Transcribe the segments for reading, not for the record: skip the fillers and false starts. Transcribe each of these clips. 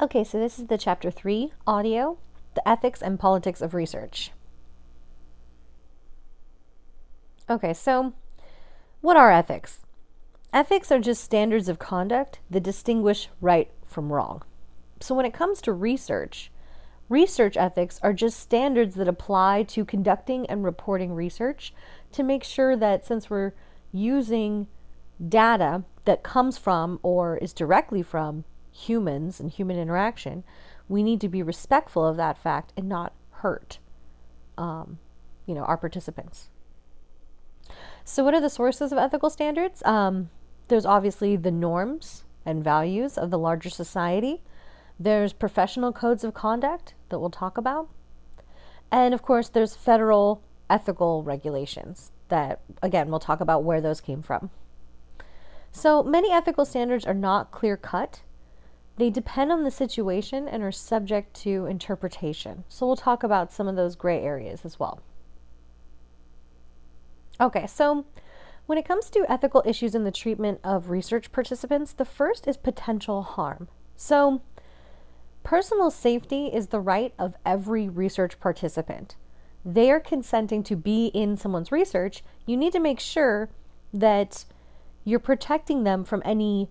Okay, so this is the Chapter 3 audio, the ethics and politics of research. Okay, so what are ethics? Ethics are just standards of conduct that distinguish right from wrong. So when it comes to research ethics are just standards that apply to conducting and reporting research to make sure that since we're using data that comes from or is directly from humans and human interaction, we need to be respectful of that fact and not hurt, our participants. So what are the sources of ethical standards? There's obviously the norms and values of the larger society. There's professional codes of conduct that we'll talk about. And of course, there's federal ethical regulations that, again, we'll talk about where those came from. So many ethical standards are not clear-cut. They depend on the situation and are subject to interpretation. So we'll talk about some of those gray areas as well. Okay, so when it comes to ethical issues in the treatment of research participants, the first is potential harm. So personal safety is the right of every research participant. They are consenting to be in someone's research. You need to make sure that you're protecting them from any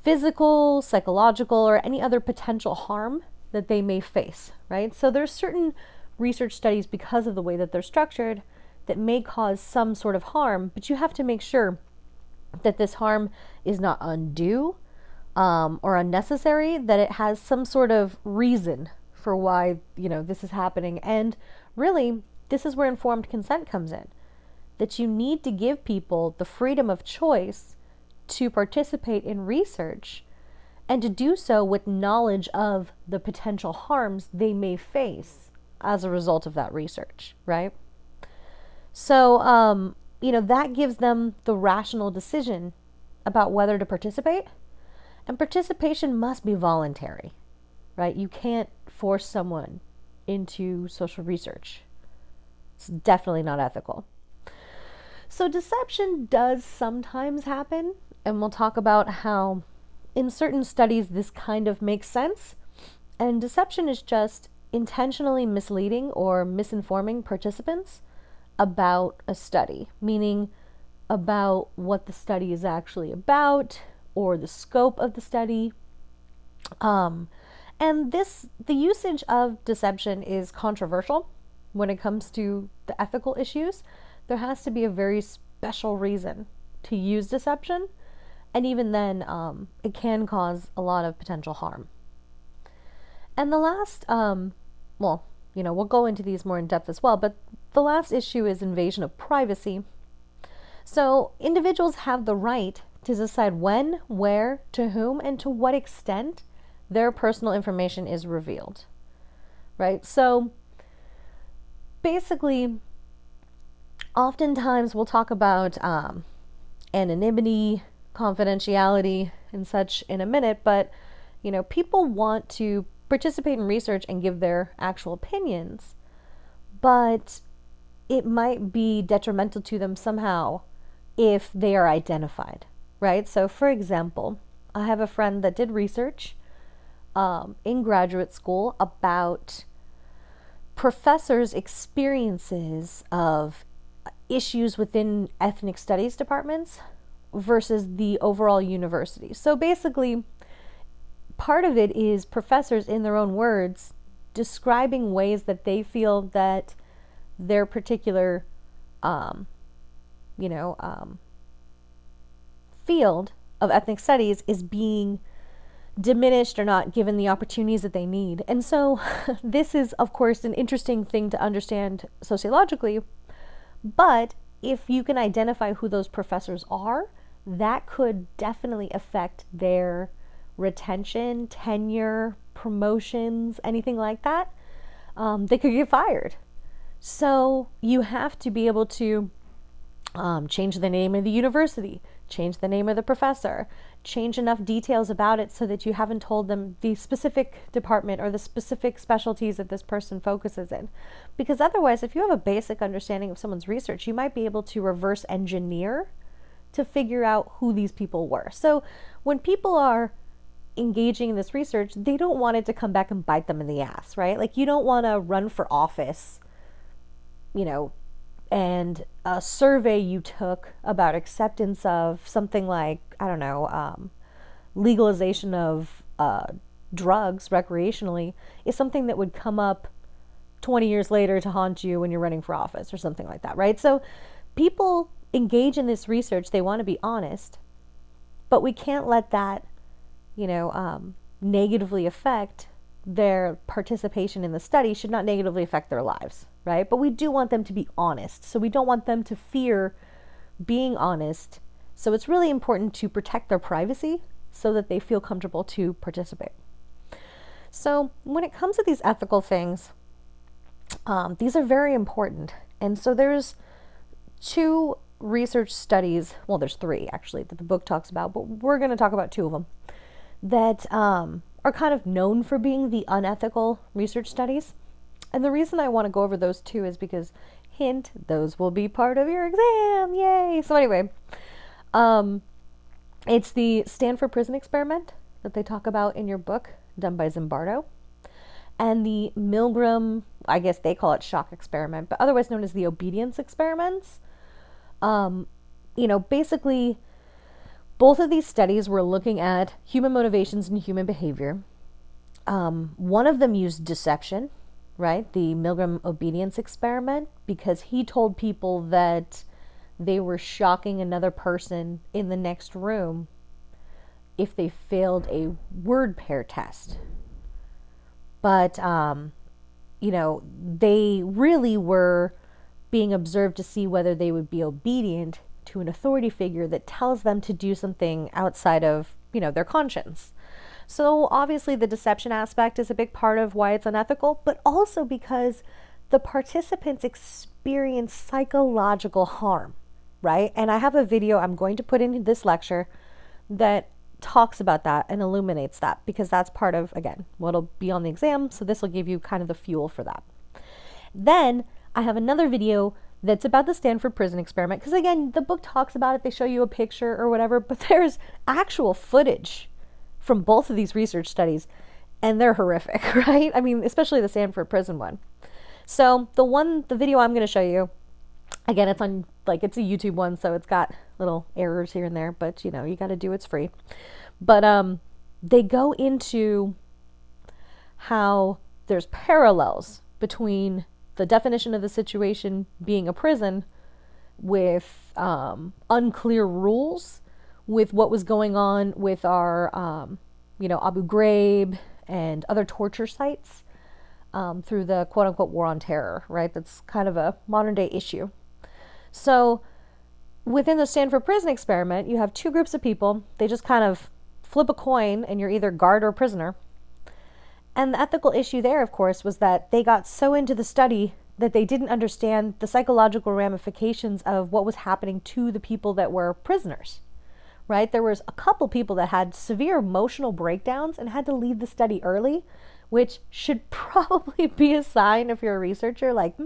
physical, psychological, or any other potential harm that they may face, right? So there's certain research studies, because of the way that they're structured, that may cause some sort of harm, but you have to make sure that this harm is not undue or unnecessary, that it has some sort of reason for why, this is happening. And really, this is where informed consent comes in, that you need to give people the freedom of choice to participate in research and to do so with knowledge of the potential harms they may face as a result of that research, right? So, that gives them the rational decision about whether to participate. And participation must be voluntary, right? You can't force someone into social research. It's definitely not ethical. So deception does sometimes happen, and we'll talk about how in certain studies this kind of makes sense. And deception is just intentionally misleading or misinforming participants about a study, meaning about what the study is actually about or the scope of the study. And the usage of deception is controversial when it comes to the ethical issues. There has to be a very special reason to use deception, and even then, it can cause a lot of potential harm. And the last, we'll go into these more in depth as well, but the last issue is invasion of privacy. So individuals have the right to decide when, where, to whom, and to what extent their personal information is revealed, right? So basically, oftentimes we'll talk about anonymity, confidentiality, and such in a minute, but people want to participate in research and give their actual opinions, but it might be detrimental to them somehow if they are identified, right? So for example, I have a friend that did research in graduate school about professors' experiences of issues within ethnic studies departments versus the overall university. So basically, part of it is professors, in their own words, describing ways that they feel that their particular, field of ethnic studies is being diminished or not given the opportunities that they need. And so this is, of course, an interesting thing to understand sociologically, but if you can identify who those professors are, that could definitely affect their retention, tenure, promotions, anything like that. They could get fired. So you have to be able to change the name of the university, change the name of the professor, change enough details about it so that you haven't told them the specific department or the specific specialties that this person focuses in. Because otherwise, if you have a basic understanding of someone's research, you might be able to reverse engineer to figure out who these people were. So when people are engaging in this research, they don't want it to come back and bite them in the ass, right? Like, you don't want to run for office, you know, and a survey you took about acceptance of something like, I don't know, legalization of drugs recreationally is something that would come up 20 years later to haunt you when you're running for office or something like that, right? So people engage in this research, they want to be honest, but we can't let that, you know, negatively affect their participation in the study, should not negatively affect their lives, right? But we do want them to be honest. So we don't want them to fear being honest. So it's really important to protect their privacy so that they feel comfortable to participate. So when it comes to these ethical things, these are very important. And so there's 2 research studies, well, there's 3 actually that the book talks about, but we're going to talk about 2 of them that are kind of known for being the unethical research studies. And the reason I want to go over those 2 is because, hint, those will be part of your exam. Yay! So anyway, it's the Stanford Prison Experiment that they talk about in your book, done by Zimbardo, and the Milgram, I guess they call it shock experiment, but otherwise known as the obedience experiments. You know, basically, both of these studies were looking at human motivations and human behavior. One of them used deception, right? The Milgram obedience experiment, because he told people that they were shocking another person in the next room if they failed a word pair test. But, you know, they really were being observed to see whether they would be obedient to an authority figure that tells them to do something outside of, you know, their conscience. So obviously the deception aspect is a big part of why it's unethical, but also because the participants experience psychological harm, right? And I have a video I'm going to put in this lecture that talks about that and illuminates that, because that's part of, again, what'll be on the exam. So this will give you kind of the fuel for that. Then I have another video that's about the Stanford Prison Experiment, because again, the book talks about it, they show you a picture or whatever, but there's actual footage from both of these research studies, and they're horrific, right? I mean, especially the Stanford Prison one. So the video I'm going to show you, again, it's on, like, it's a YouTube one, so it's got little errors here and there, but you know, you got to do it's free. But they go into how there's parallels between the definition of the situation being a prison with unclear rules with what was going on with our, you know, Abu Ghraib and other torture sites through the quote-unquote war on terror, right? That's kind of a modern-day issue. So within the Stanford Prison Experiment, you have 2 groups of people. They just kind of flip a coin, and you're either guard or prisoner. And the ethical issue there, of course, was that they got so into the study that they didn't understand the psychological ramifications of what was happening to the people that were prisoners, right? There was a couple people that had severe emotional breakdowns and had to leave the study early, which should probably be a sign if you're a researcher, like,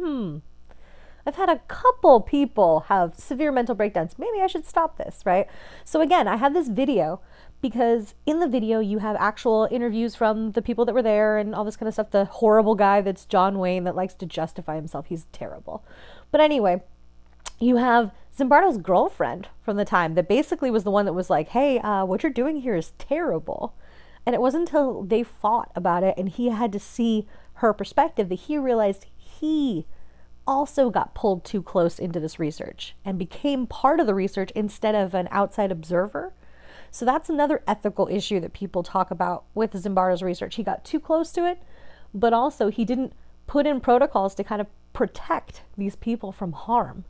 I've had a couple people have severe mental breakdowns. Maybe I should stop this, right? So again, I have this video because in the video you have actual interviews from the people that were there and all this kind of stuff. The horrible guy that's John Wayne that likes to justify himself. He's terrible. But anyway, you have Zimbardo's girlfriend from the time that basically was the one that was like, hey, what you're doing here is terrible. And it wasn't until they fought about it and he had to see her perspective that he realized he also got pulled too close into this research and became part of the research instead of an outside observer. So that's another ethical issue that people talk about with Zimbardo's research. He got too close to it, but also he didn't put in protocols to kind of protect these people from harm.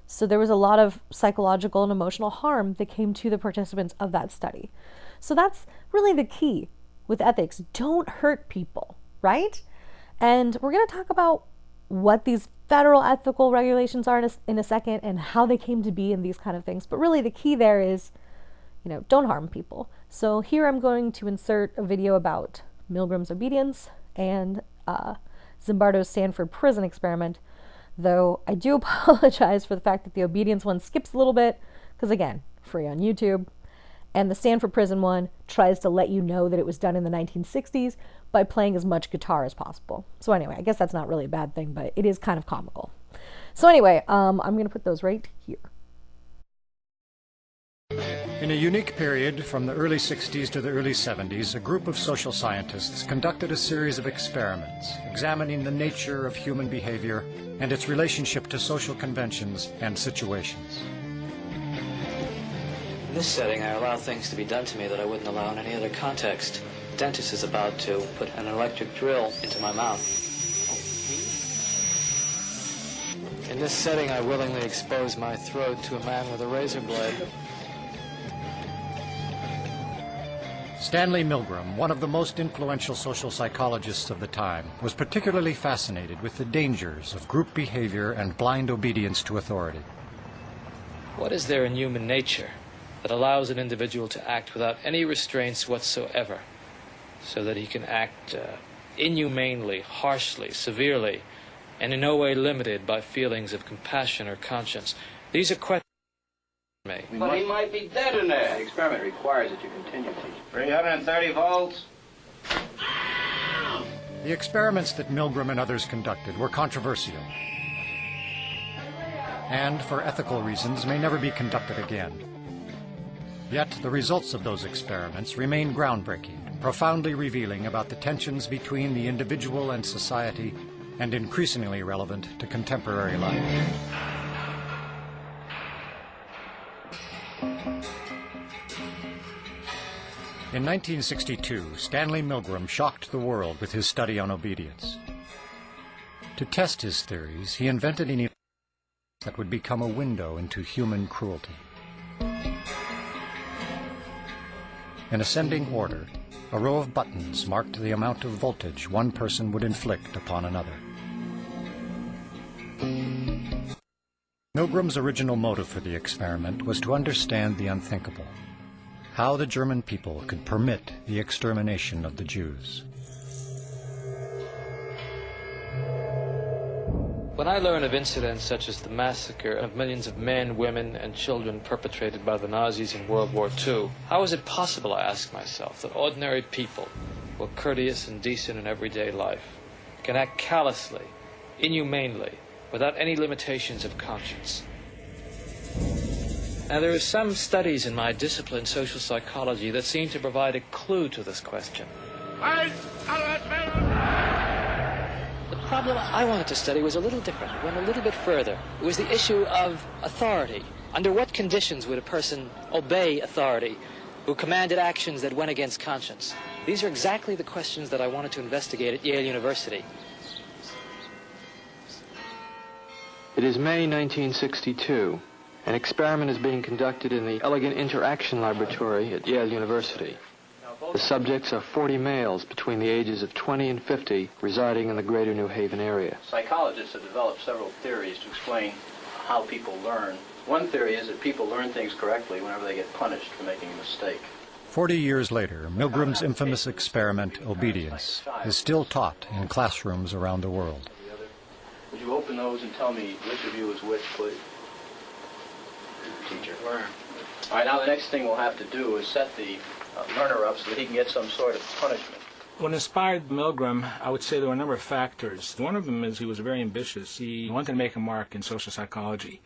So there was a lot of psychological and emotional harm that came to the participants of that study. So that's really the key with ethics. Don't hurt people, right? And we're going to talk about what these federal ethical regulations are in a second and how they came to be and these kind of things. But really the key there is, you know, don't harm people. So here I'm going to insert a video about Milgram's obedience and Zimbardo's Stanford Prison Experiment, though I do apologize for the fact that the obedience one skips a little bit, because again, free on YouTube. And the Stanford Prison one tries to let you know that it was done in the 1960s by playing as much guitar as possible. So anyway, I guess that's not really a bad thing, but it is kind of comical. So anyway, I'm going to put those right here. In a unique period from the early 60s to the early 70s, a group of social scientists conducted a series of experiments examining the nature of human behavior and its relationship to social conventions and situations. In this setting, I allow things to be done to me that I wouldn't allow in any other context. The dentist is about to put an electric drill into my mouth. In this setting, I willingly expose my throat to a man with a razor blade. Stanley Milgram, one of the most influential social psychologists of the time, was particularly fascinated with the dangers of group behavior and blind obedience to authority. What is there in human nature that allows an individual to act without any restraints whatsoever, so that he can act inhumanely, harshly, severely, and in no way limited by feelings of compassion or conscience? These are questions. But he might be dead in there. The experiment requires that you continue teaching. 330 volts. The experiments that Milgram and others conducted were controversial, and for ethical reasons may never be conducted again. Yet the results of those experiments remain groundbreaking, profoundly revealing about the tensions between the individual and society, and increasingly relevant to contemporary life. In 1962, Stanley Milgram shocked the world with his study on obedience. To test his theories, he invented an event that would become a window into human cruelty. In ascending order, a row of buttons marked the amount of voltage one person would inflict upon another. Milgram's original motive for the experiment was to understand the unthinkable, how the German people could permit the extermination of the Jews. When I learn of incidents such as the massacre of millions of men, women, and children perpetrated by the Nazis in World War II, how is it possible, I ask myself, that ordinary people, who are courteous and decent in everyday life, can act callously, inhumanely, without any limitations of conscience? Now, there are some studies in my discipline, social psychology, that seem to provide a clue to this question. The problem I wanted to study was a little different. It went a little bit further. It was the issue of authority. Under what conditions would a person obey authority who commanded actions that went against conscience? These are exactly the questions that I wanted to investigate at Yale University. It is May 1962. An experiment is being conducted in the Elegant Interaction Laboratory at Yale University. The subjects are 40 males between the ages of 20 and 50 residing in the greater New Haven area. Psychologists have developed several theories to explain how people learn. One theory is that people learn things correctly whenever they get punished for making a mistake. 40 years later, Milgram's infamous experiment, obedience, is still taught in classrooms around the world. Would you open those and tell me which of you is which, please? Teacher. Learn. All right, now the next thing we'll have to do is set the learner up so that he can get some sort of punishment. What inspired Milgram, I would say there were a number of factors. One of them is he was very ambitious. He wanted to make a mark in social psychology.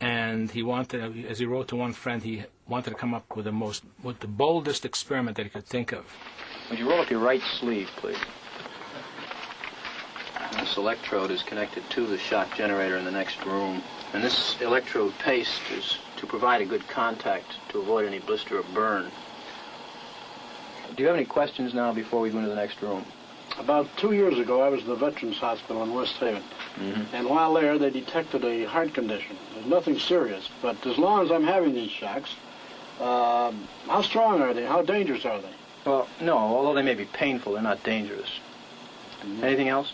And he wanted, as he wrote to one friend, he wanted to come up with the boldest experiment that he could think of. Would you roll up your right sleeve, please? This electrode is connected to the shock generator in the next room. And this electrode paste is to provide a good contact to avoid any blister or burn. Do you have any questions now before we go into the next room? About 2 years ago, I was at the Veterans Hospital in West Haven. And while there, they detected a heart condition. There's nothing serious, but as long as I'm having these shocks, how strong are they? How dangerous are they? Well, no, although they may be painful, they're not dangerous. Anything else?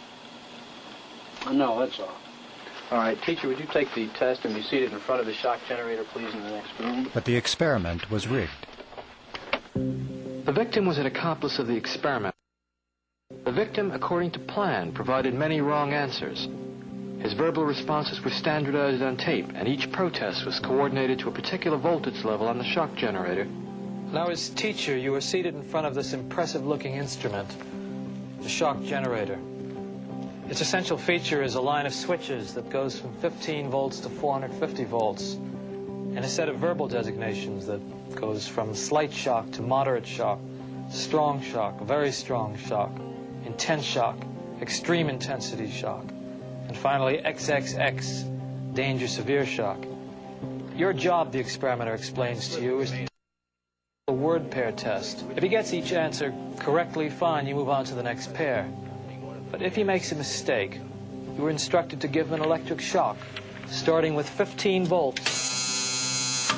No, that's all. All right, teacher, would you take the test and be seated in front of the shock generator, please, in the next room? But the experiment was rigged. The victim was an accomplice of the experiment. The victim, according to plan, provided many wrong answers. His verbal responses were standardized on tape, and each protest was coordinated to a particular voltage level on the shock generator Now, as teacher, you were seated in front of this impressive-looking instrument, the shock generator. Its essential feature is a line of switches that goes from 15 volts to 450 volts, and a set of verbal designations that goes from slight shock to moderate shock, strong shock, very strong shock, intense shock, extreme intensity shock, and finally XXX, danger severe shock. Your job, the experimenter explains to you, is a word pair test. If he gets each answer correctly, fine, you move on to the next pair. But if he makes a mistake, you were instructed to give him an electric shock, starting with 15 volts.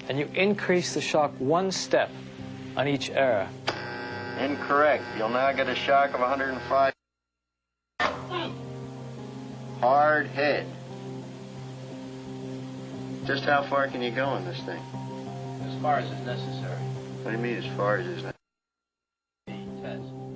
And you increase the shock one step on each error. Incorrect. You'll now get a shock of 105. Hard head. Just how far can you go in this thing? As far as is necessary. What do you mean, as far as is necessary?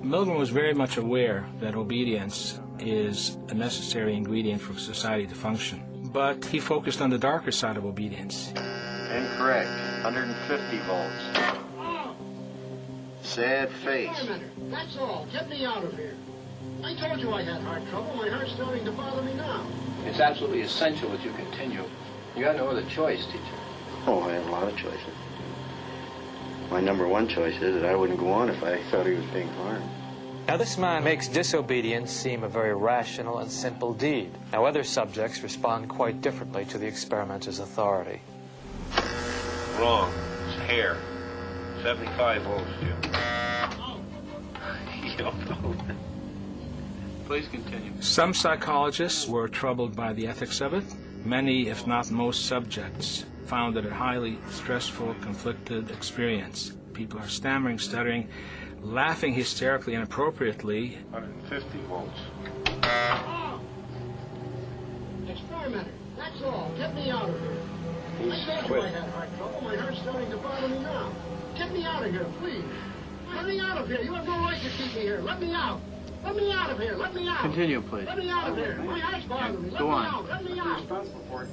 Milgram was very much aware that obedience is a necessary ingredient for society to function. But he focused on the darker side of obedience. Incorrect. 150 volts. Sad face. Wait a minute. That's all. Get me out of here. I told you I had heart trouble. My heart's starting to bother me now. It's absolutely essential that you continue. You got no other choice, teacher. Oh, I have a lot of choices. My number one choice is that I wouldn't go on if I thought he was being harmed. Now, this man makes disobedience seem a very rational and simple deed. Now, other subjects respond quite differently to the experimenter's authority. Wrong. It's hair. 75 volts, Jim. You don't know. Please continue. Some psychologists were troubled by the ethics of it. Many, if not most subjects, found it a highly stressful, conflicted experience. People are stammering, stuttering, laughing hysterically, inappropriately. 150 volts. Experimenter. That's all. Get me out of here. I told you I had heart trouble. My heart's starting to bother me now. Get me out of here, please. Let me out of here. You have no right to keep me here. Let me out. Let me out of here. Let me out. Continue, please. Let me out of here. My heart's bothering me. Let Go me on. out. Let me out.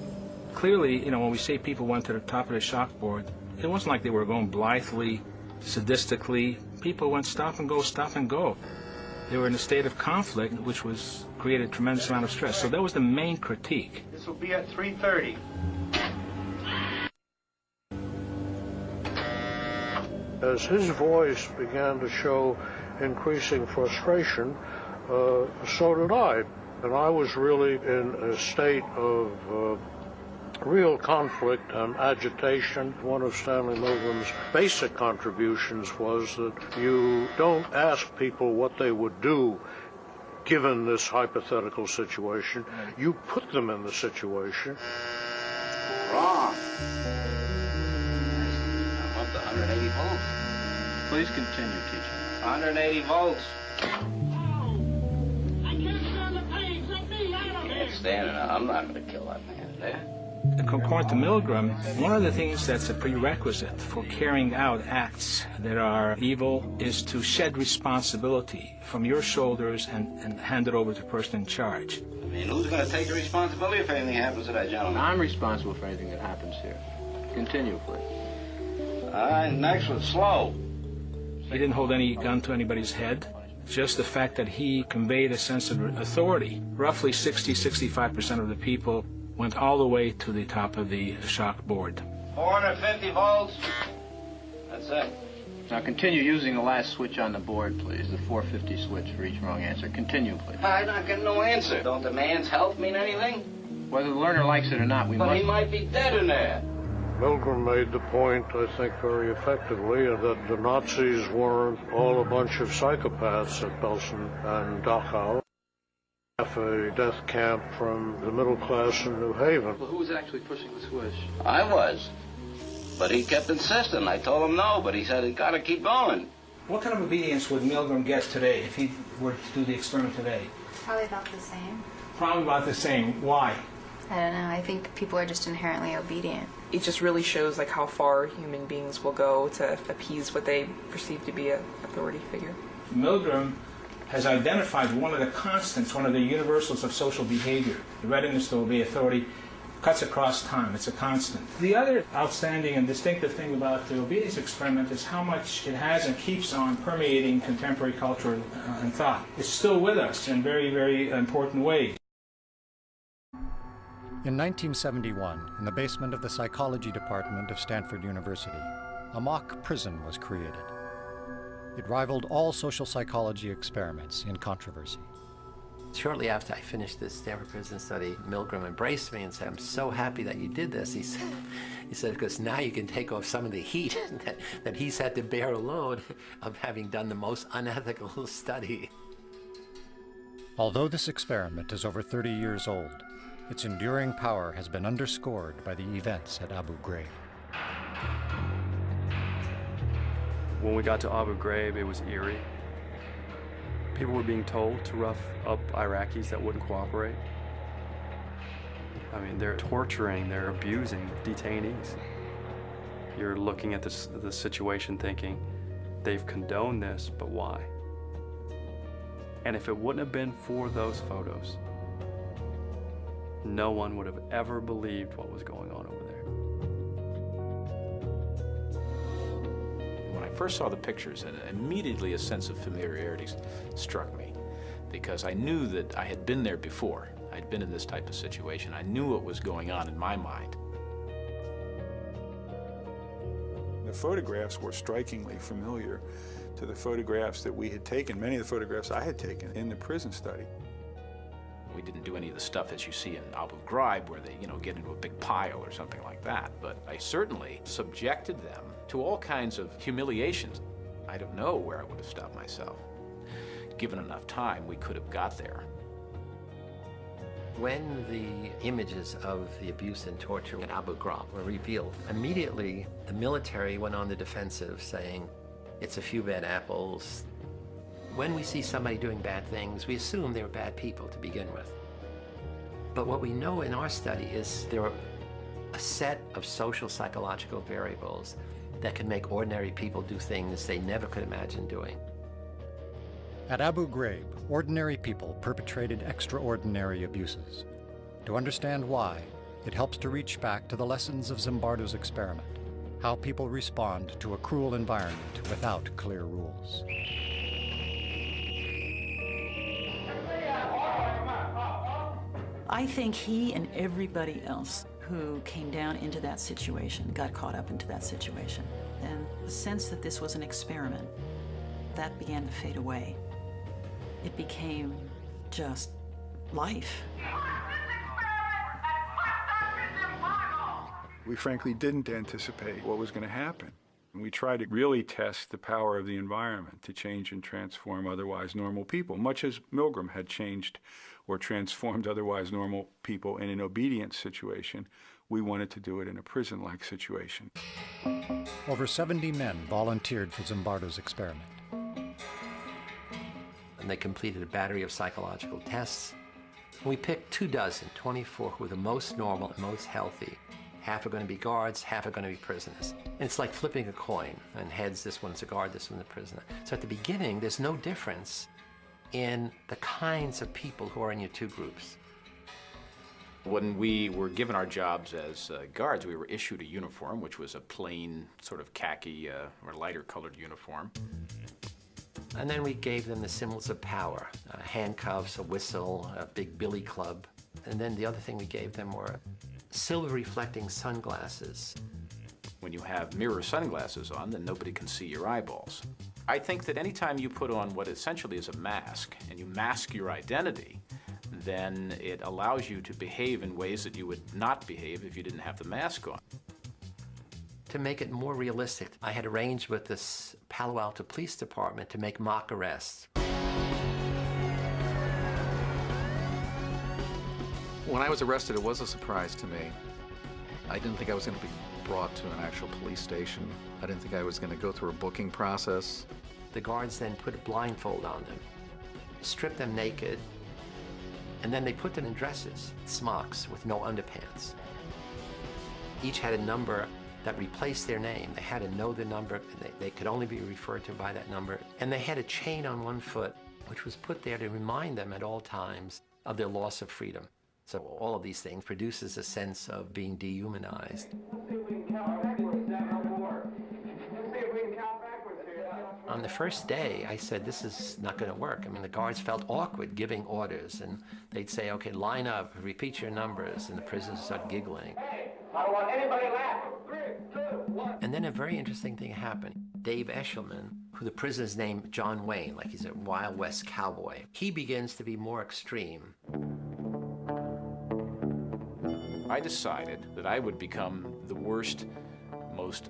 Clearly, when we say people went to the top of the shock board, it wasn't like they were going blithely, sadistically. People went stop and go, stop and go. They were in a state of conflict, which was created a tremendous amount of stress. So that was the main critique. This will be at 3:30. As his voice began to show increasing frustration, so did I. And I was really in a state of real conflict and agitation. One of Stanley Milgram's basic contributions was that you don't ask people what they would do given this hypothetical situation. You put them in the situation. Wrong. I want the 180 volts. Please continue, teacher. 180 volts. I can't stand the pain. Let me out of here. Can't stand it. I'm not going to kill that man there. According to Milgram, one of the things that's a prerequisite for carrying out acts that are evil is to shed responsibility from your shoulders and hand it over to the person in charge. I mean, who's going to take the responsibility if anything happens to that gentleman? I'm responsible for anything that happens here. Continue, please. Next one, slow. He didn't hold any gun to anybody's head. Just the fact that he conveyed a sense of authority. Roughly 60-65% of the people went all the way to the top of the shock board. 450 volts. That's it. Now continue using the last switch on the board, please. The 450 switch for each wrong answer. Continue, please. I'm not getting no answer. Don't the man's health mean anything? Whether the learner likes it or not, we But must... he might be dead in there. Milgram made the point, I think, very effectively, that the Nazis weren't all a bunch of psychopaths at Belsen and Dachau. A death camp from the middle class in New Haven. Well, who was actually pushing the switch? I was. But he kept insisting. I told him no, but he said he got to keep going. What kind of obedience would Milgram get today if he were to do the experiment today? Probably about the same. Probably about the same. Why? I don't know. I think people are just inherently obedient. It just really shows like how far human beings will go to appease what they perceive to be an authority figure. Milgram has identified one of the constants, one of the universals of social behavior, the readiness to obey authority. cuts across time. It's a constant. The other outstanding and distinctive thing about the obedience experiment is how much it has and keeps on permeating contemporary culture and thought. It's still with us in very, very important ways. In 1971, in the basement of the psychology department of Stanford University, a mock prison was created. It rivaled all social psychology experiments in controversy. Shortly after I finished this Stanford prison study, Milgram embraced me and said, "I'm so happy that you did this." He said, because now you can take off some of the heat that he's had to bear alone of having done the most unethical study. Although this experiment is over 30 years old, its enduring power has been underscored by the events at Abu Ghraib. When we got to Abu Ghraib, it was eerie. People were being told to rough up Iraqis that wouldn't cooperate. I mean, they're torturing, they're abusing detainees. You're looking at the situation thinking, they've condoned this, but why? And if it wouldn't have been for those photos, no one would have ever believed what was going on over there. When I first saw the pictures, immediately a sense of familiarity struck me, because I knew that I had been there before. I'd been in this type of situation. I knew what was going on in my mind. The photographs were strikingly familiar to the photographs that we had taken, many of the photographs I had taken in the prison study. We didn't do any of the stuff as you see in Abu Ghraib, where they, get into a big pile or something like that. But I certainly subjected them to all kinds of humiliations. I don't know where I would have stopped myself. Given enough time, we could have got there. When the images of the abuse and torture at Abu Ghraib were revealed, immediately the military went on the defensive, saying, it's a few bad apples. When we see somebody doing bad things, we assume they were bad people to begin with. But what we know in our study is there are a set of social psychological variables that can make ordinary people do things they never could imagine doing. At Abu Ghraib, ordinary people perpetrated extraordinary abuses. To understand why, it helps to reach back to the lessons of Zimbardo's experiment, how people respond to a cruel environment without clear rules. I think he and everybody else who came down into that situation got caught up into that situation. And the sense that this was an experiment, that began to fade away. It became just life. We frankly didn't anticipate what was going to happen. We tried to really test the power of the environment to change and transform otherwise normal people, much as Milgram had changed or transformed otherwise normal people in an obedience situation. We wanted to do it in a prison-like situation. Over 70 men volunteered for Zimbardo's experiment. And they completed a battery of psychological tests. We picked 24 who were the most normal and most healthy. Half are going to be guards, half are going to be prisoners. And it's like flipping a coin. And heads, this one's a guard, this one's a prisoner. So at the beginning, there's no difference in the kinds of people who are in your two groups. When we were given our jobs as guards, we were issued a uniform, which was a plain sort of khaki or lighter colored uniform. And then we gave them the symbols of power, handcuffs, a whistle, a big billy club. And then the other thing we gave them were silver reflecting sunglasses. When you have mirror sunglasses on, then nobody can see your eyeballs. I think that anytime you put on what essentially is a mask and you mask your identity, then it allows you to behave in ways that you would not behave if you didn't have the mask on. To make it more realistic, I had arranged with this Palo Alto Police Department to make mock arrests. When I was arrested, it was a surprise to me. I didn't think I was going to be brought to an actual police station. I didn't think I was going to go through a booking process. The guards then put a blindfold on them, stripped them naked, and then they put them in dresses, smocks with no underpants. Each had a number that replaced their name. They had to know the number, and they could only be referred to by that number. And they had a chain on one foot, which was put there to remind them at all times of their loss of freedom. So all of these things produces a sense of being dehumanized. On the first day, I said, this is not going to work. I mean, the guards felt awkward giving orders, and they'd say, okay, line up, repeat your numbers, and the prisoners would start giggling. I don't want anybody laughing. 3, 2, 1. And then a very interesting thing happened. Dave Eshelman, who the prisoners named John Wayne, like he's a Wild West cowboy, he begins to be more extreme. I decided that I would become the worst, most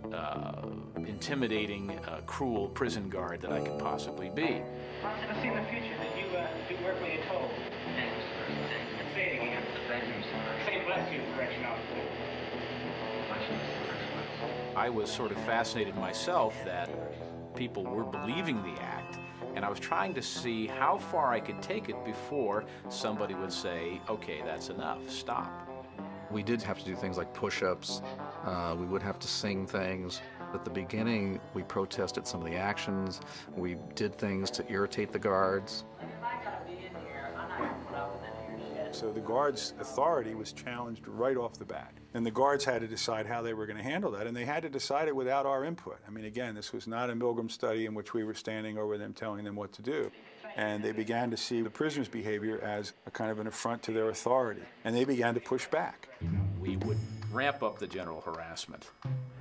intimidating, cruel prison guard that I could possibly be. I see in the future that you do work when you're told. Say it again. Thank you, sir. Say bless you, correctional officer. I was sort of fascinated myself that people were believing the act, and I was trying to see how far I could take it before somebody would say, okay, that's enough, stop. We did have to do things like push-ups. We would have to sing things. At the beginning, we protested some of the actions. We did things to irritate the guards. So the guards' authority was challenged right off the bat. And the guards had to decide how they were going to handle that, and they had to decide it without our input. I mean, again, this was not a Milgram study in which we were standing over them telling them what to do. And they began to see the prisoners' behavior as a kind of an affront to their authority, and they began to push back. We would ramp up the general harassment,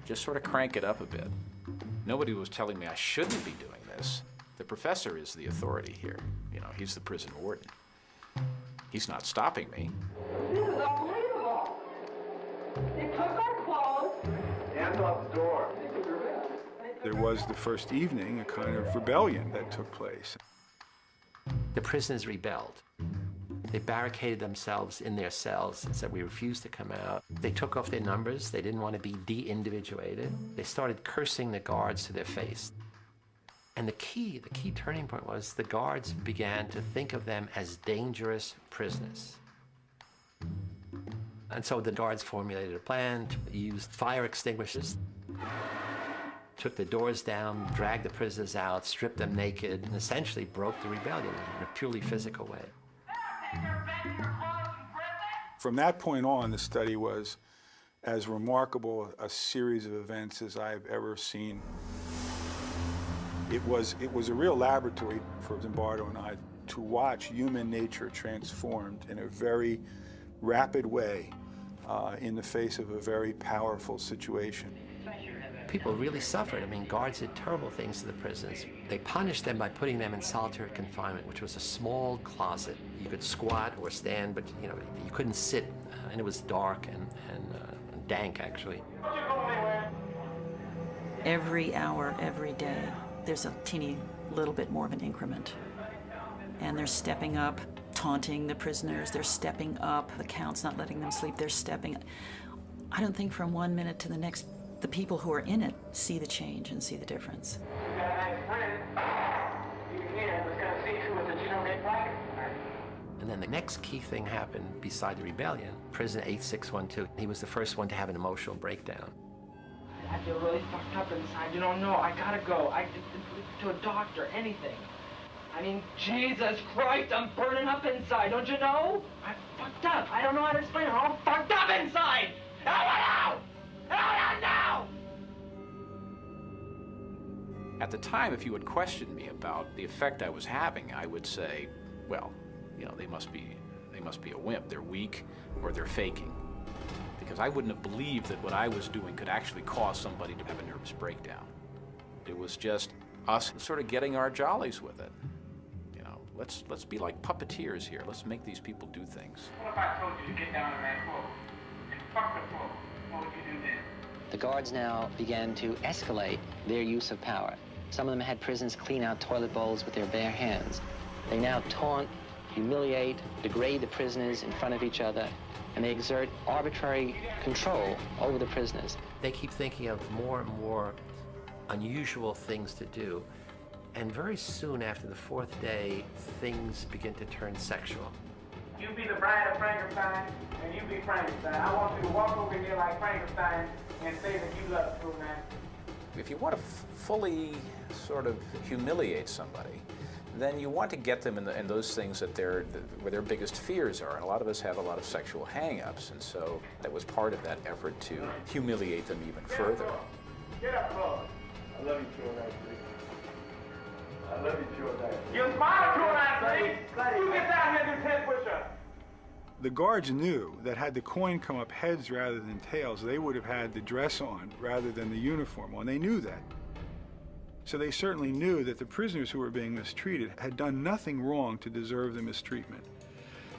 just sort of crank it up a bit. Nobody was telling me I shouldn't be doing this. The professor is the authority here. You know, he's the prison warden. He's not stopping me. This is unbelievable. They took our clothes. Hands off the door. There was the first evening a kind of rebellion that took place. The prisoners rebelled. They barricaded themselves in their cells and said, we refuse to come out. They took off their numbers. They didn't want to be de-individuated. They started cursing the guards to their face. And the key turning point was the guards began to think of them as dangerous prisoners. And so the guards formulated a plan to use fire extinguishers, took the doors down, dragged the prisoners out, stripped them naked, and essentially broke the rebellion in a purely physical way. From that point on, the study was as remarkable a series of events as I've ever seen. It was a real laboratory for Zimbardo and I to watch human nature transformed in a very rapid way in the face of a very powerful situation. People really suffered. I mean, guards did terrible things to the prisoners. They punished them by putting them in solitary confinement, which was a small closet. You could squat or stand, but you couldn't sit, and it was dark and dank, actually. Every hour, every day, there's a teeny little bit more of an increment. And they're stepping up, taunting the prisoners. They're stepping up. The count's not letting them sleep. They're stepping. I don't think from 1 minute to the next, the people who are in it see the change and see the difference. And then the next key thing happened beside the rebellion. Prisoner 8612, he was the first one to have an emotional breakdown. I feel really fucked up inside. You don't know. I gotta go. To a doctor, anything. I mean, Jesus Christ, I'm burning up inside. Don't you know? I'm fucked up. I don't know how to explain it. I'm all fucked up inside. Help me out! Help me now! At the time, if you had questioned me about the effect I was having, I would say, well, they must be a wimp. They're weak, or they're faking. Because I wouldn't have believed that what I was doing could actually cause somebody to have a nervous breakdown. It was just us sort of getting our jollies with it. Let's be like puppeteers here. Let's make these people do things. What if I told you to get down on that floor and fuck the floor? What would you do then? The guards now began to escalate their use of power. Some of them had prisoners clean out toilet bowls with their bare hands. They now taunt, humiliate, degrade the prisoners in front of each other, and they exert arbitrary control over the prisoners. They keep thinking of more and more unusual things to do. And very soon after the fourth day, things begin to turn sexual. You be the bride of Frankenstein, and you be Frankenstein. I want you to walk over here like Frankenstein and say that you love Superman. If you want to fully sort of humiliate somebody, then you want to get them in those things where their biggest fears are. And a lot of us have a lot of sexual hang-ups, and so that was part of that effort to humiliate them even further. Get up, Lord. I love you, True Athlete. I love you, True Athlete. You're smart, True Athlete. You get down here and do 10 push-ups. The guards knew that had the coin come up heads rather than tails, they would have had the dress on rather than the uniform on. They knew that. So they certainly knew that the prisoners who were being mistreated had done nothing wrong to deserve the mistreatment.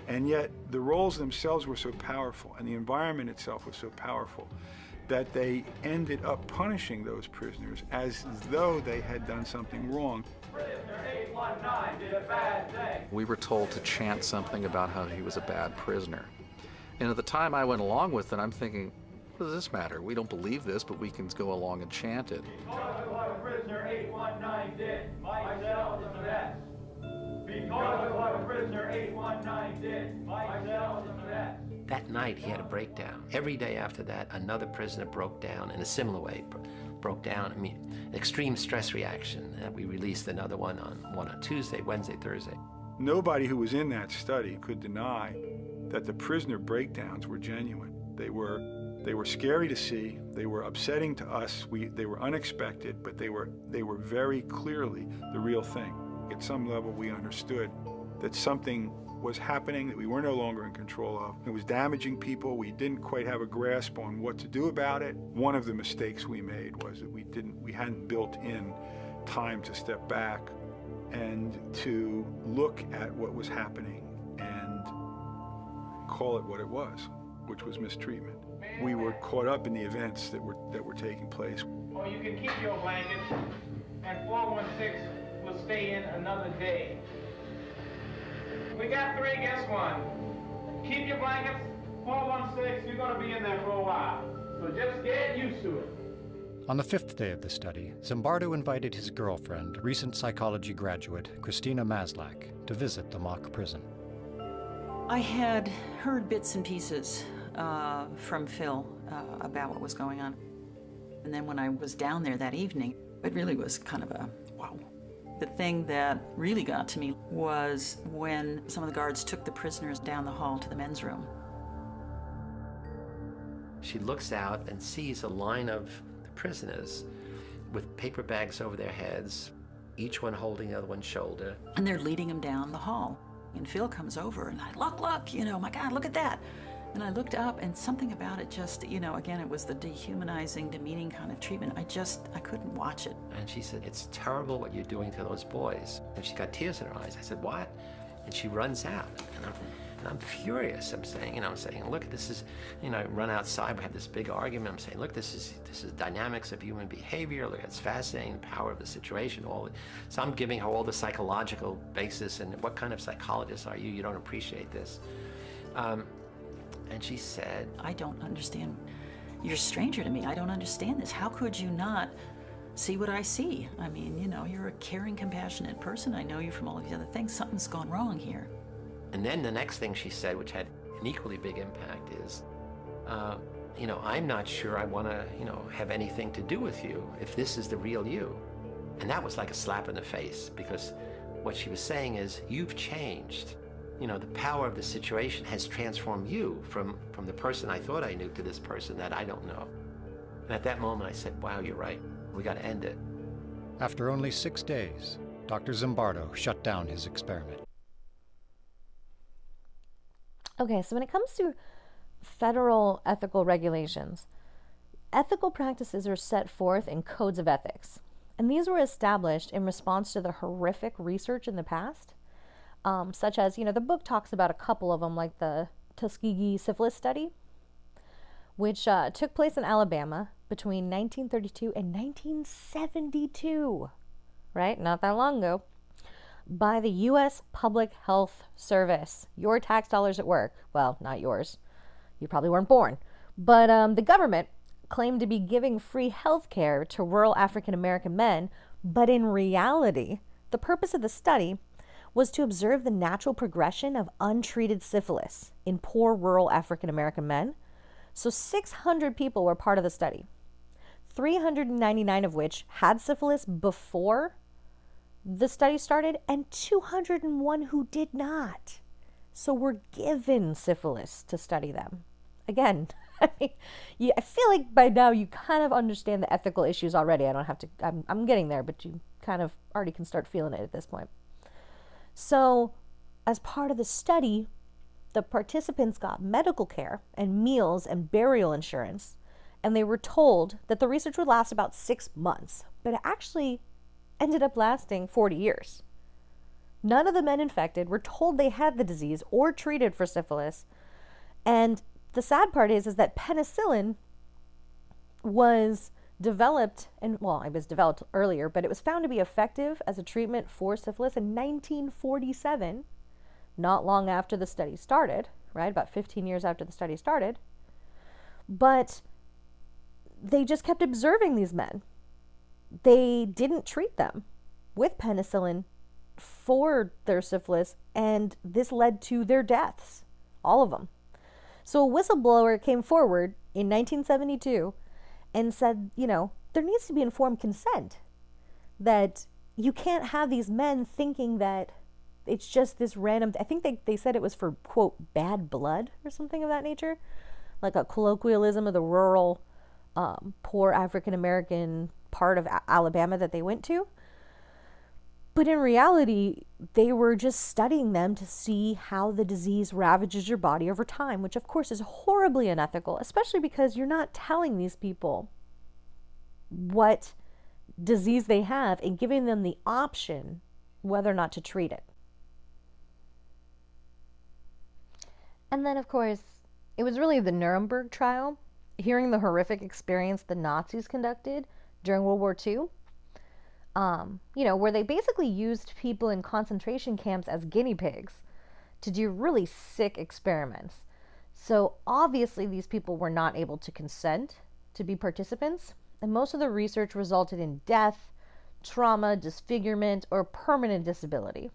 And yet the roles themselves were so powerful and the environment itself was so powerful that they ended up punishing those prisoners as though they had done something wrong. Prisoner 819 did a bad thing. We were told to chant something about how he was a bad prisoner. And at the time I went along with it, I'm thinking, what does this matter? We don't believe this, but we can go along and chant it. Because of what prisoner 819 did, myself is the best. Because of what prisoner 819 did, myself is the best. That night, he had a breakdown. Every day after that, another prisoner broke down in a similar way. Broke down, I mean, extreme stress reaction. We released another one on Tuesday, Wednesday, Thursday. Nobody who was in that study could deny that the prisoner breakdowns were genuine. They were scary to see. They were upsetting to us. They were unexpected, but they were very clearly the real thing. At some level, we understood that something was happening that we were no longer in control of. It was damaging people. We didn't quite have a grasp on what to do about it. One of the mistakes we made was that we hadn't built in time to step back and to look at what was happening and call it what it was, which was mistreatment. We were caught up in the events that were taking place. Or you can keep your blankets, and 416 will stay in another day. We got 3, guess 1. Keep your blankets, 416, you're going to be in there for a while. So just get used to it. On the 5th day of the study, Zimbardo invited his girlfriend, recent psychology graduate Christina Maslach, to visit the mock prison. I had heard bits and pieces from Phil about what was going on. And then when I was down there that evening, it really was kind of a wow. The thing that really got to me was when some of the guards took the prisoners down the hall to the men's room. She looks out and sees a line of the prisoners with paper bags over their heads, each one holding the other one's shoulder. And they're leading them down the hall. And Phil comes over and look, my God, look at that. And I looked up and something about it just, again, it was the dehumanizing, demeaning kind of treatment. I couldn't watch it. And she said, it's terrible what you're doing to those boys. And she got tears in her eyes. I said, what? And she runs out. And I'm furious. I'm saying, look, this is, I run outside, we have this big argument. I'm saying, look, this is dynamics of human behavior. Look, it's fascinating, the power of the situation. So I'm giving her all the psychological basis, and what kind of psychologist are you? You don't appreciate this. And she said, I don't understand. You're a stranger to me. I don't understand this. How could you not see what I see? I mean, you're a caring, compassionate person. I know you from all of these other things. Something's gone wrong here. And then the next thing she said, which had an equally big impact, is, I'm not sure I want to, have anything to do with you if this is the real you. And that was like a slap in the face, because what she was saying is, you've changed. The power of the situation has transformed you from the person I thought I knew to this person that I don't know. And at that moment I said, wow, you're right. We got to end it. After only 6 days, Dr. Zimbardo shut down his experiment. Okay, so when it comes to federal ethical regulations, ethical practices are set forth in codes of ethics. And these were established in response to the horrific research in the past. Such as, the book talks about a couple of them, like the Tuskegee syphilis study, which took place in Alabama between 1932 and 1972, right? Not that long ago, by the U.S. Public Health Service. Your tax dollars at work. Well, not yours. You probably weren't born. But the government claimed to be giving free health care to rural African American men, but in reality, the purpose of the study was to observe the natural progression of untreated syphilis in poor rural African American men. So 600 people were part of the study, 399 of which had syphilis before the study started and 201 who did not. So were given syphilis to study them. Again, I feel like by now you kind of understand the ethical issues already. I don't have to, I'm getting there, but you kind of already can start feeling it at this point. So as part of the study, the participants got medical care and meals and burial insurance, and they were told that the research would last about 6 months, but it actually ended up lasting 40 years. None of the men infected were told they had the disease or treated for syphilis, and the sad part is that penicillin was developed, and well, it was developed earlier, but it was found to be effective as a treatment for syphilis in 1947, not long after the study started, right? About 15 years after the study started. But they just kept observing these men. They didn't treat them with penicillin for their syphilis, and this led to their deaths, all of them. So a whistleblower came forward in 1972 and said, there needs to be informed consent, that you can't have these men thinking that it's just this random, I think they said it was for, quote, bad blood or something of that nature, like a colloquialism of the rural, poor African-American part of Alabama that they went to. But in reality, they were just studying them to see how the disease ravages your body over time, which of course is horribly unethical, especially because you're not telling these people what disease they have and giving them the option whether or not to treat it. And then, of course, it was really the Nuremberg trial, hearing the horrific experience the Nazis conducted during World War II, where they basically used people in concentration camps as guinea pigs to do really sick experiments. So obviously these people were not able to consent to be participants, and most of the research resulted in death, trauma, disfigurement, or permanent disability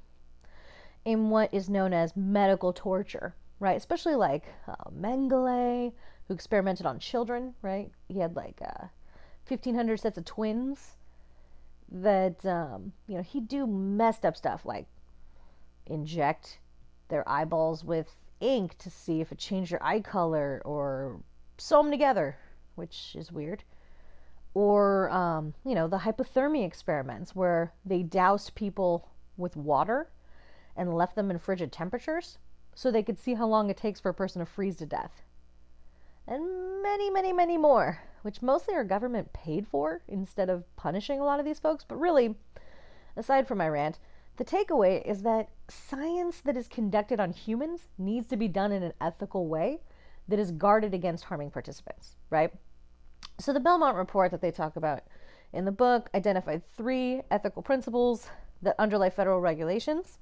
in what is known as medical torture, right? Especially like Mengele, who experimented on children, right? He had like 1,500 sets of twins that, he'd do messed up stuff like inject their eyeballs with ink to see if it changed their eye color, or sew them together, which is weird. Or, the hypothermia experiments where they doused people with water and left them in frigid temperatures so they could see how long it takes for a person to freeze to death. And many, many, many more, which mostly our government paid for instead of punishing a lot of these folks. But really, aside from my rant, the takeaway is that science that is conducted on humans needs to be done in an ethical way that is guarded against harming participants, right? So the Belmont report that they talk about in the book identified 3 ethical principles that underlie federal regulations.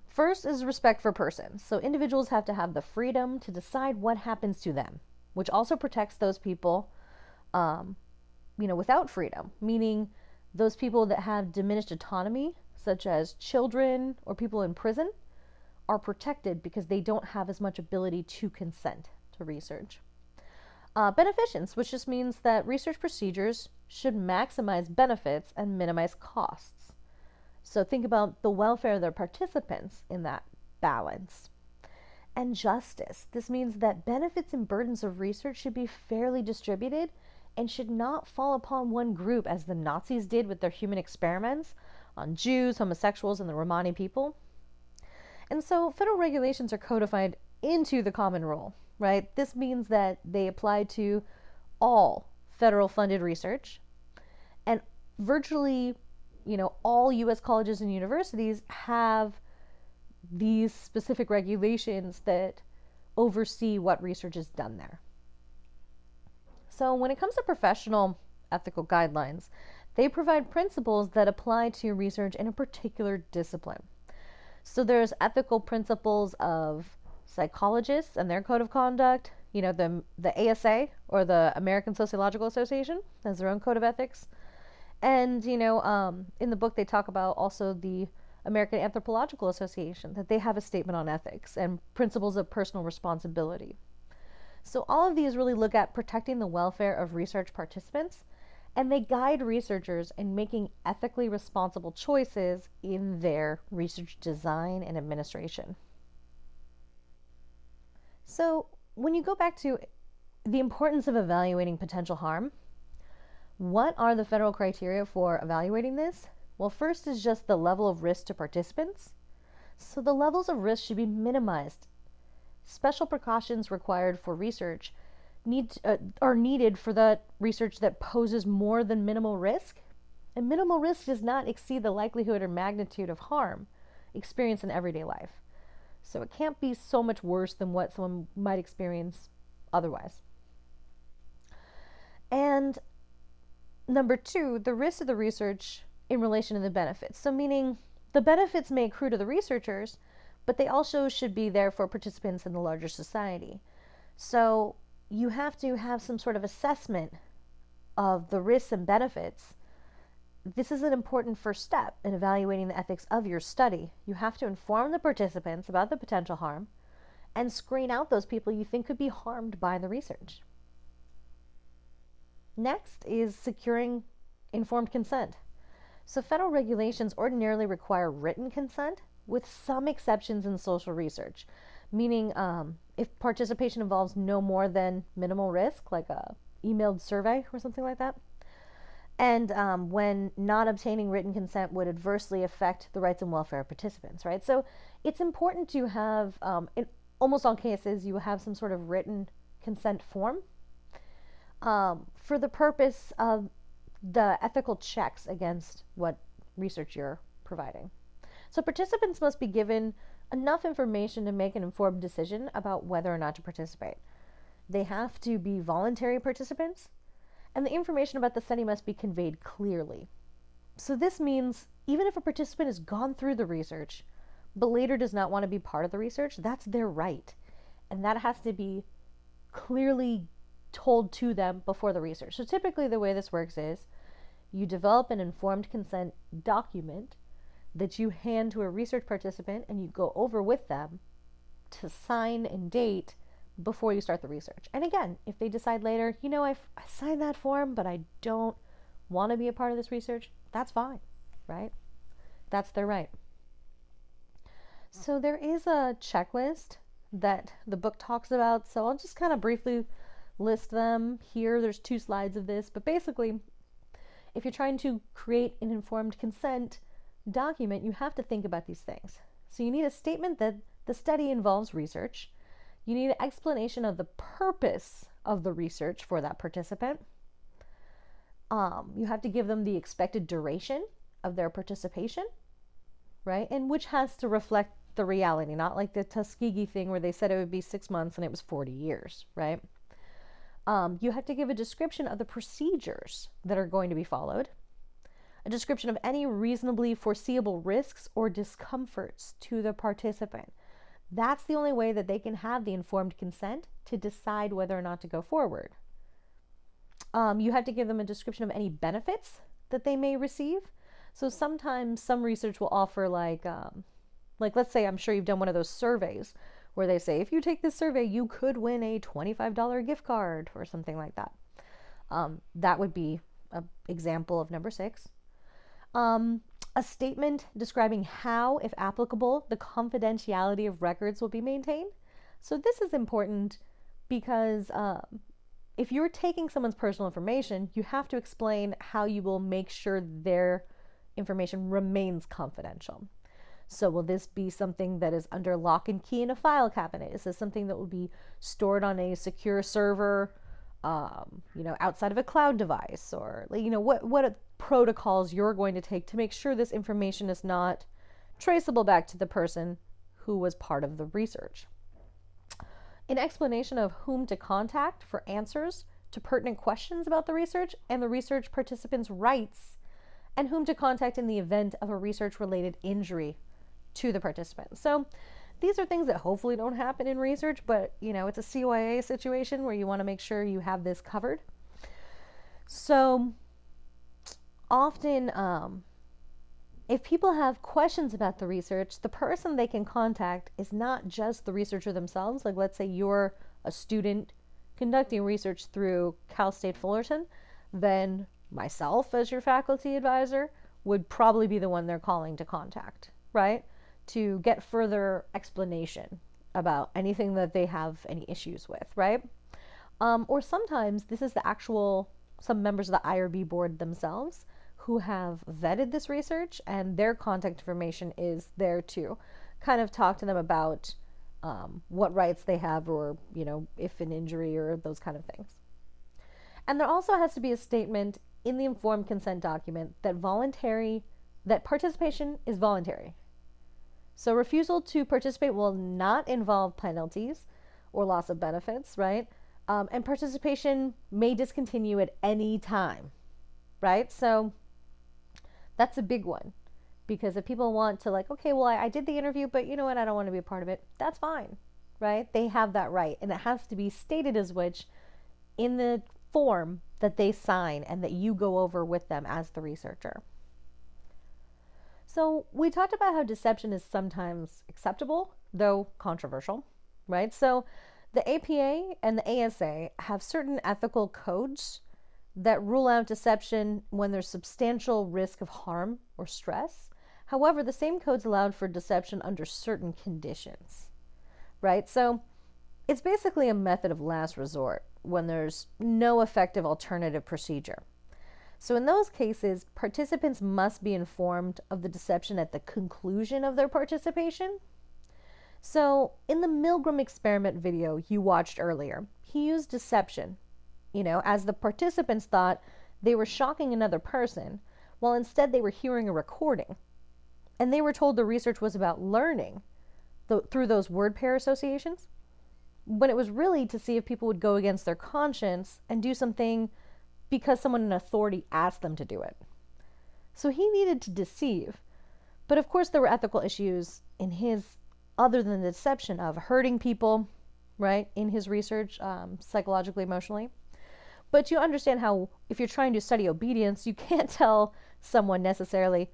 First is respect for persons. So individuals have to have the freedom to decide what happens to them, which also protects those people, without freedom, meaning those people that have diminished autonomy, such as children or people in prison, are protected because they don't have as much ability to consent to research. Beneficence, which just means that research procedures should maximize benefits and minimize costs. So think about the welfare of the participants in that balance. And justice. This means that benefits and burdens of research should be fairly distributed and should not fall upon one group, as the Nazis did with their human experiments on Jews, homosexuals, and the Romani people. And so federal regulations are codified into the common rule, right? This means that they apply to all federal funded research, and virtually, all U.S. colleges and universities have these specific regulations that oversee what research is done there. So when it comes to professional ethical guidelines, they provide principles that apply to research in a particular discipline. So there's ethical principles of psychologists and their code of conduct. The ASA, or the American Sociological Association, has their own code of ethics. And, in the book they talk about also the American Anthropological Association, that they have a statement on ethics and principles of personal responsibility. So all of these really look at protecting the welfare of research participants and they guide researchers in making ethically responsible choices in their research design and administration. So, when you go back to the importance of evaluating potential harm, what are the federal criteria for evaluating this? Well, first is just the level of risk to participants. So the levels of risk should be minimized. Special precautions required for research are needed for the research that poses more than minimal risk. And minimal risk does not exceed the likelihood or magnitude of harm experienced in everyday life. So it can't be so much worse than what someone might experience otherwise. And number two, the risk of the research in relation to the benefits. So meaning the benefits may accrue to the researchers, but they also should be there for participants in the larger society. So you have to have some sort of assessment of the risks and benefits. This is an important first step in evaluating the ethics of your study. You have to inform the participants about the potential harm and screen out those people you think could be harmed by the research. Next is securing informed consent. So federal regulations ordinarily require written consent with some exceptions in social research, meaning if participation involves no more than minimal risk, like a emailed survey or something like that, and when not obtaining written consent would adversely affect the rights and welfare of participants, right? So it's important to have, in almost all cases, you have some sort of written consent form for the purpose of the ethical checks against what research you're providing. So participants must be given enough information to make an informed decision about whether or not to participate. They have to be voluntary participants, and the information about the study must be conveyed clearly. So this means even if a participant has gone through the research, but later does not want to be part of the research, that's their right. And that has to be clearly told to them before the research. So typically the way this works is you develop an informed consent document that you hand to a research participant and you go over with them to sign and date before you start the research. And again, if they decide later, you know, I signed that form, but I don't want to be a part of this research, that's fine, right? That's their right. So there is a checklist that the book talks about, so I'll just kind of briefly list them here. There's 2 slides of this, but basically, if you're trying to create an informed consent document, you have to think about these things. So you need a statement that the study involves research. You need an explanation of the purpose of the research for that participant. You have to give them the expected duration of their participation, right? And which has to reflect the reality, not like the Tuskegee thing where they said it would be 6 months and it was 40 years, right? You have to give a description of the procedures that are going to be followed, a description of any reasonably foreseeable risks or discomforts to the participant. That's the only way that they can have the informed consent to decide whether or not to go forward. You have to give them a description of any benefits that they may receive. So sometimes some research will offer like let's say, I'm sure you've done one of those surveys where they say, if you take this survey, you could win a $25 gift card or something like that. That would be an example of number 6. A statement describing how, if applicable, the confidentiality of records will be maintained. So this is important because if you're taking someone's personal information, you have to explain how you will make sure their information remains confidential. So will this be something that is under lock and key in a file cabinet? Is this something that will be stored on a secure server, outside of a cloud device? Or, what protocols you're going to take to make sure this information is not traceable back to the person who was part of the research. An explanation of whom to contact for answers to pertinent questions about the research and the research participants' rights, and whom to contact in the event of a research-related injury to the participant. So these are things that hopefully don't happen in research, but it's a CYA situation where you want to make sure you have this covered. So often, if people have questions about the research, the person they can contact is not just the researcher themselves. Like, let's say you're a student conducting research through Cal State Fullerton, then myself as your faculty advisor would probably be the one they're calling to contact, right? To get further explanation about anything that they have any issues with, right? Or sometimes this is some members of the IRB board themselves who have vetted this research, and their contact information is there to kind of talk to them about what rights they have, or, if an injury or those kind of things. And there also has to be a statement in the informed consent document that participation is voluntary. So refusal to participate will not involve penalties or loss of benefits, right? And participation may discontinue at any time, right? So that's a big one, because if people want to okay, well, I did the interview, but you know what, I don't want to be a part of it, that's fine, right? They have that right, and it has to be stated as which in the form that they sign and that you go over with them as the researcher. So we talked about how deception is sometimes acceptable, though controversial, right? So the APA and the ASA have certain ethical codes that rule out deception when there's substantial risk of harm or stress. However, the same codes allowed for deception under certain conditions, right? So it's basically a method of last resort when there's no effective alternative procedure. So in those cases, participants must be informed of the deception at the conclusion of their participation. So in the Milgram experiment video you watched earlier, he used deception, as the participants thought they were shocking another person, while instead they were hearing a recording. And they were told the research was about learning through those word pair associations, when it was really to see if people would go against their conscience and do something because someone in authority asked them to do it. So he needed to deceive. But of course there were ethical issues in his, other than the deception of hurting people, right, in his research, psychologically, emotionally. But you understand how if you're trying to study obedience, you can't tell someone necessarily,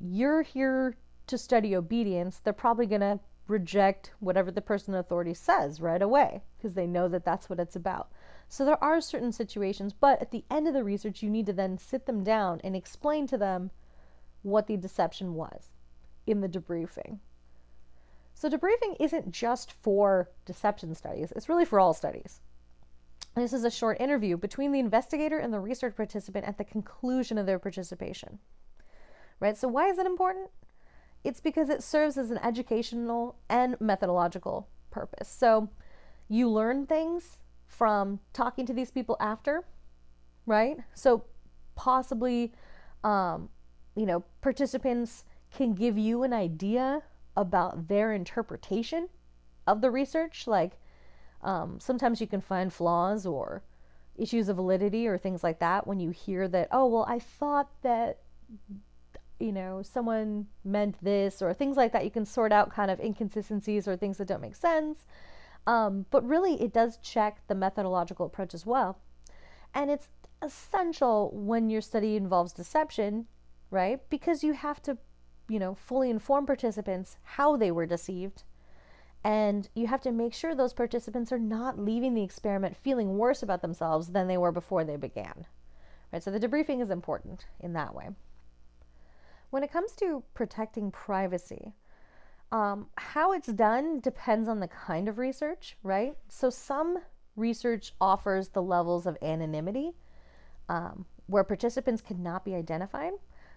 you're here to study obedience. They're probably going to reject whatever the person in authority says right away, because they know that that's what it's about. So there are certain situations, but at the end of the research, you need to then sit them down and explain to them what the deception was in the debriefing. So debriefing isn't just for deception studies, it's really for all studies. This is a short interview between the investigator and the research participant at the conclusion of their participation. Right? So why is it important? It's because it serves as an educational and methodological purpose. So you learn things from talking to these people after, right? So possibly, participants can give you an idea about their interpretation of the research. Sometimes you can find flaws or issues of validity or things like that when you hear that, oh, well, I thought that, someone meant this, or things like that. You can sort out kind of inconsistencies or things that don't make sense. But really, it does check the methodological approach as well. And it's essential when your study involves deception, right? Because you have to, fully inform participants how they were deceived. And you have to make sure those participants are not leaving the experiment feeling worse about themselves than they were before they began. Right? So the debriefing is important in that way. When it comes to protecting privacy, how it's done depends on the kind of research, right? So some research offers the levels of anonymity where participants cannot be identified.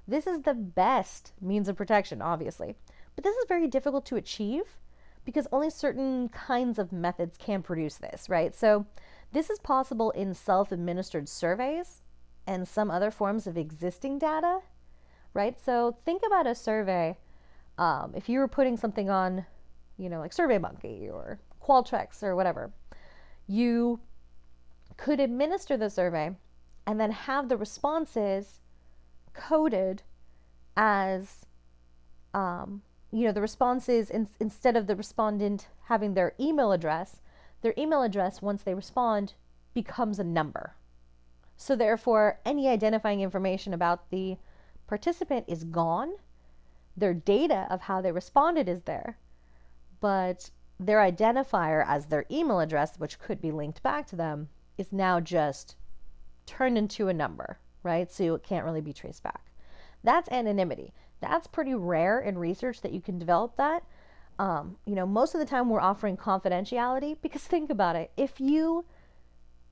This is the best means of protection, obviously. But this is very difficult to achieve because only certain kinds of methods can produce this, right? So this is possible in self-administered surveys and some other forms of existing data, right? So think about a survey. If you were putting something on, like SurveyMonkey or Qualtrics or whatever, you could administer the survey and then have the responses coded as, the responses, instead of the respondent having their email address, once they respond, becomes a number. So therefore, any identifying information about the participant is gone. Their data of how they responded is there, but their identifier as their email address, which could be linked back to them, is now just turned into a number, right? So it can't really be traced back. That's anonymity. That's pretty rare in research that you can develop that. Most of the time we're offering confidentiality, because think about it. If you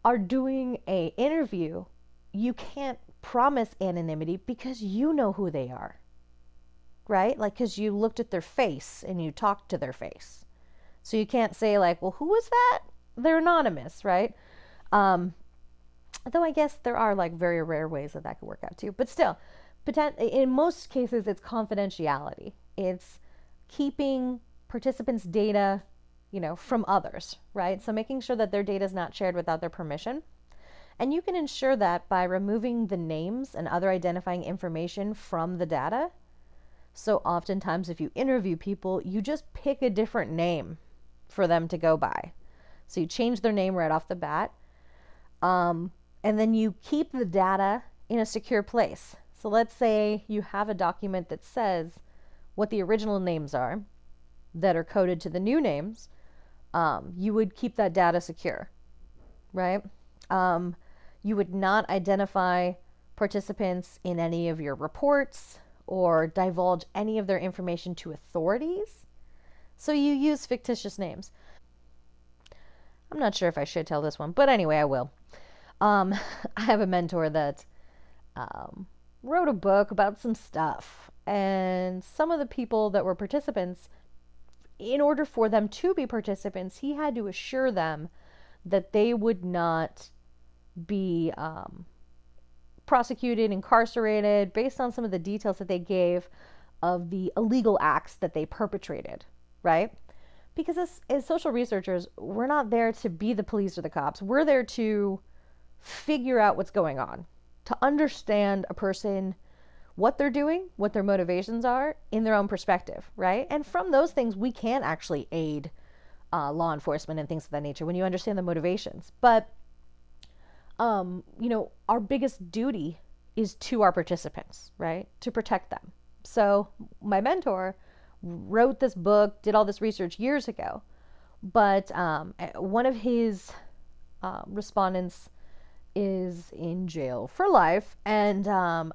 are doing a interview, you can't promise anonymity because you know who they are, right? Like, because you looked at their face and you talked to their face. So you can't say like, well, who is that? They're anonymous, right? Though I guess there are like very rare ways that could work out too. But still, in most cases, it's confidentiality. It's keeping participants' data, from others, right? So making sure that their data is not shared without their permission. And you can ensure that by removing the names and other identifying information from the data. So oftentimes if you interview people, you just pick a different name for them to go by. So you change their name right off the bat. And then you keep the data in a secure place. So let's say you have a document that says what the original names are that are coded to the new names. You would keep that data secure, right? You would not identify participants in any of your reports or divulge any of their information to authorities. So you use fictitious names. I'm not sure if I should tell this one, but anyway, I will. I have a mentor that wrote a book about some stuff, and some of the people that were participants, in order for them to be participants, he had to assure them that they would not be prosecuted, incarcerated, based on some of the details that they gave of the illegal acts that they perpetrated, right? Because as social researchers, we're not there to be the police or the cops. We're there to figure out what's going on, to understand a person, what they're doing, what their motivations are in their own perspective, right? And from those things, we can actually aid law enforcement and things of that nature when you understand the motivations. But, our biggest duty is to our participants, right? To protect them. So my mentor wrote this book, did all this research years ago, but one of his respondents is in jail for life, and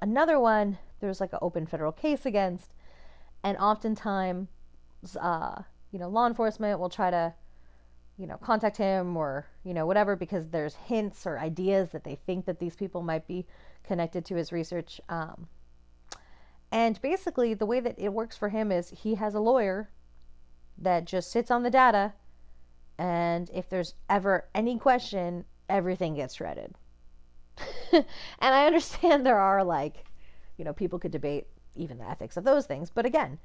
another one there's like an open federal case against, and oftentimes law enforcement will try to contact him or whatever, because there's hints or ideas that they think that these people might be connected to his research, and basically the way that it works for him is he has a lawyer that just sits on the data, and if there's ever any question, everything gets shredded. And I understand there are people could debate even the ethics of those things. But again,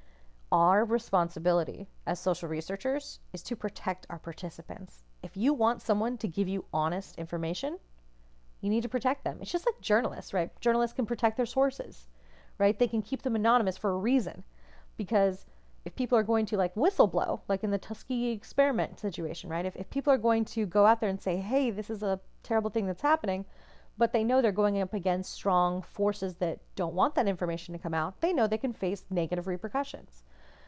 our responsibility as social researchers is to protect our participants. If you want someone to give you honest information, you need to protect them. It's just like journalists, right? Journalists can protect their sources, right? They can keep them anonymous for a reason. Because if people are going to whistleblow, like in the Tuskegee experiment situation, right? If people are going to go out there and say, hey, this is a terrible thing that's happening, but they know they're going up against strong forces that don't want that information to come out, they know they can face negative repercussions.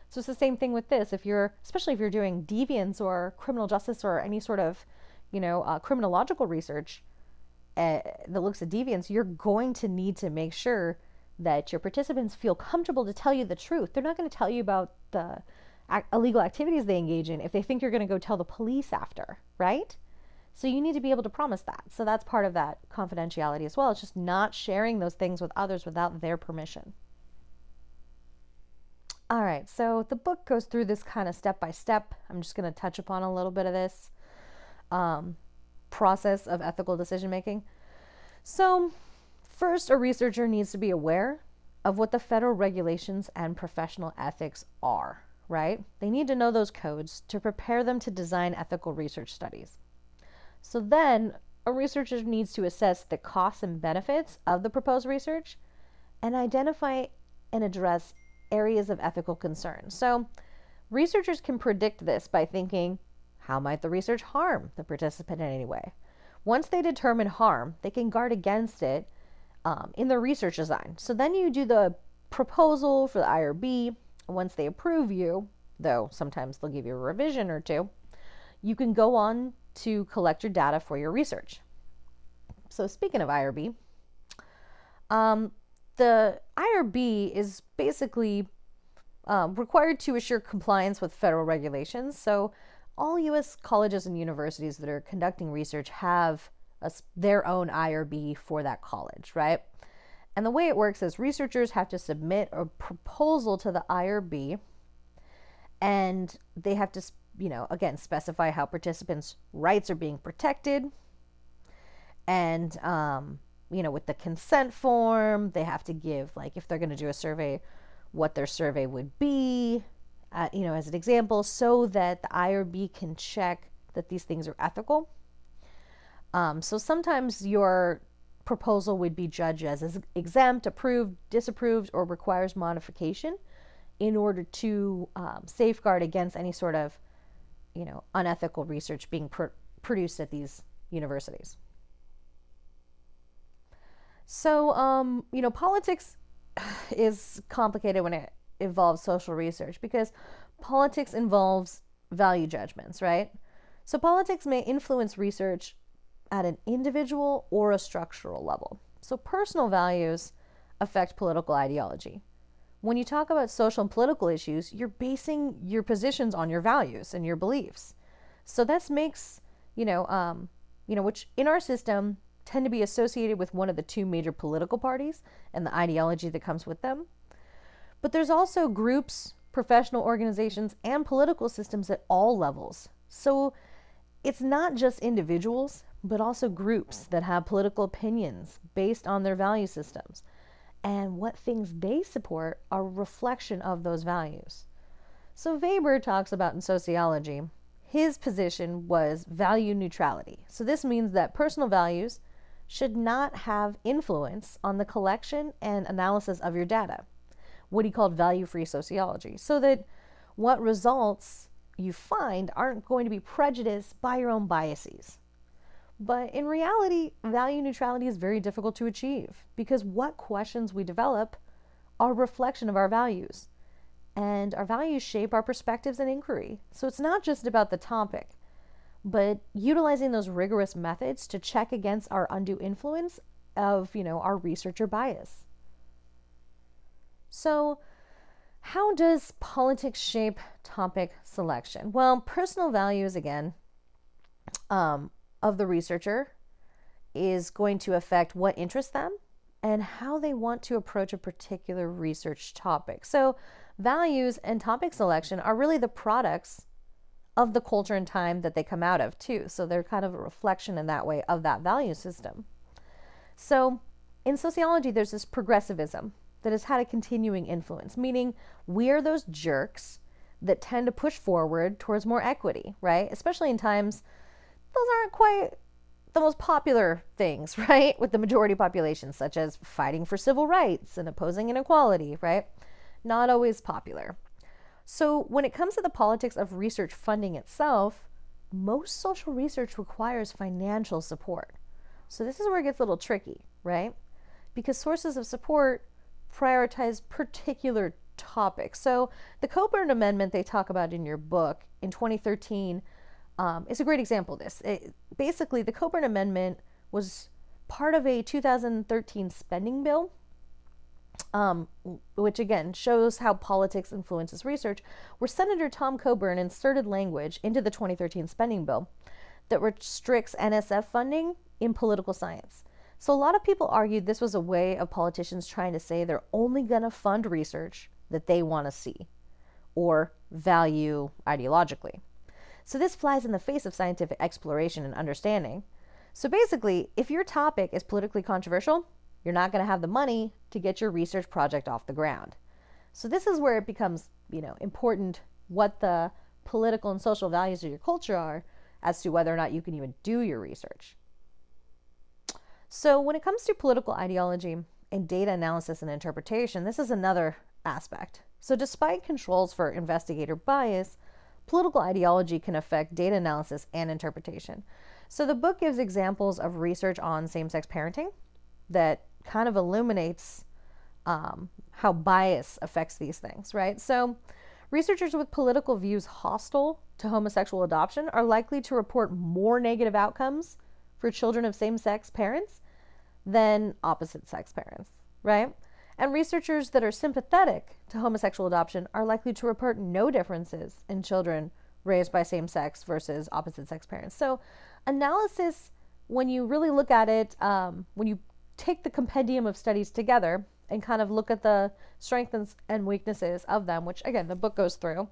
So it's the same thing with this. Especially if you're doing deviance or criminal justice or any sort of, criminological research that looks at deviance, you're going to need to make sure that your participants feel comfortable to tell you the truth. They're not going to tell you about the illegal activities they engage in if they think you're going to go tell the police after, right? So you need to be able to promise that. So that's part of that confidentiality as well. It's just not sharing those things with others without their permission. All right, so the book goes through this kind of step by step. I'm just going to touch upon a little bit of this process of ethical decision making. So first, a researcher needs to be aware of what the federal regulations and professional ethics are, right? They need to know those codes to prepare them to design ethical research studies. So then a researcher needs to assess the costs and benefits of the proposed research and identify and address areas of ethical concern. So researchers can predict this by thinking, how might the research harm the participant in any way? Once they determine harm, they can guard against it in the research design. So then you do the proposal for the IRB. Once they approve you, though sometimes they'll give you a revision or two, you can go on to collect your data for your research. So speaking of IRB, The IRB is basically required to assure compliance with federal regulations. So all U.S. colleges and universities that are conducting research have their own IRB for that college, right? And the way it works is researchers have to submit a proposal to the IRB, and they have to, again, specify how participants' rights are being protected. And, with the consent form, they have to give, like, if they're going to do a survey, what their survey would be, as an example, so that the IRB can check that these things are ethical. So sometimes your proposal would be judged as exempt, approved, disapproved, or requires modification in order to safeguard against any sort of, unethical research being produced at these universities. So, politics is complicated when it involves social research because politics involves value judgments, right? So politics may influence research at an individual or a structural level. So personal values affect political ideology. When you talk about social and political issues, you're basing your positions on your values and your beliefs. So this makes, which in our system tend to be associated with one of the two major political parties and the ideology that comes with them. But there's also groups, professional organizations, and political systems at all levels. So it's not just individuals, but also groups that have political opinions based on their value systems. And what things they support are a reflection of those values. So Weber talks about in sociology, his position was value neutrality. So this means that personal values should not have influence on the collection and analysis of your data, what he called value-free sociology, so that what results you find aren't going to be prejudiced by your own biases. But in reality, value neutrality is very difficult to achieve because what questions we develop are a reflection of our values, and our values shape our perspectives and inquiry. So it's not just about the topic, but utilizing those rigorous methods to check against our undue influence of, our researcher bias. So how does politics shape topic selection? Well, personal values, again, of the researcher is going to affect what interests them and how they want to approach a particular research topic. So values and topic selection are really the products of the culture and time that they come out of too. So they're kind of a reflection in that way of that value system. So in sociology, there's this progressivism that has had a continuing influence, meaning we're those jerks that tend to push forward towards more equity, right? Especially in times those aren't quite the most popular things, right? With the majority population, such as fighting for civil rights and opposing inequality, right? Not always popular. So when it comes to the politics of research funding itself, most social research requires financial support. So this is where it gets a little tricky, right? Because sources of support prioritize particular topics. So the Coburn Amendment they talk about in your book in 2013 is a great example of this. Basically, the Coburn Amendment was part of a 2013 spending bill, which again shows how politics influences research, where Senator Tom Coburn inserted language into the 2013 spending bill that restricts NSF funding in political science. So a lot of people argued this was a way of politicians trying to say they're only going to fund research that they want to see or value ideologically. So this flies in the face of scientific exploration and understanding. So basically, if your topic is politically controversial, you're not going to have the money to get your research project off the ground. So this is where it becomes, important what the political and social values of your culture are as to whether or not you can even do your research. So when it comes to political ideology and data analysis and interpretation, this is another aspect. So despite controls for investigator bias, political ideology can affect data analysis and interpretation. So the book gives examples of research on same-sex parenting that kind of illuminates how bias affects these things, right? So researchers with political views hostile to homosexual adoption are likely to report more negative outcomes for children of same-sex parents than opposite-sex parents. right? And researchers that are sympathetic to homosexual adoption are likely to report no differences in children raised by same-sex versus opposite-sex parents. So analysis, when you really look at it, when you take the compendium of studies together and kind of look at the strengths and weaknesses of them, which again, the book goes through,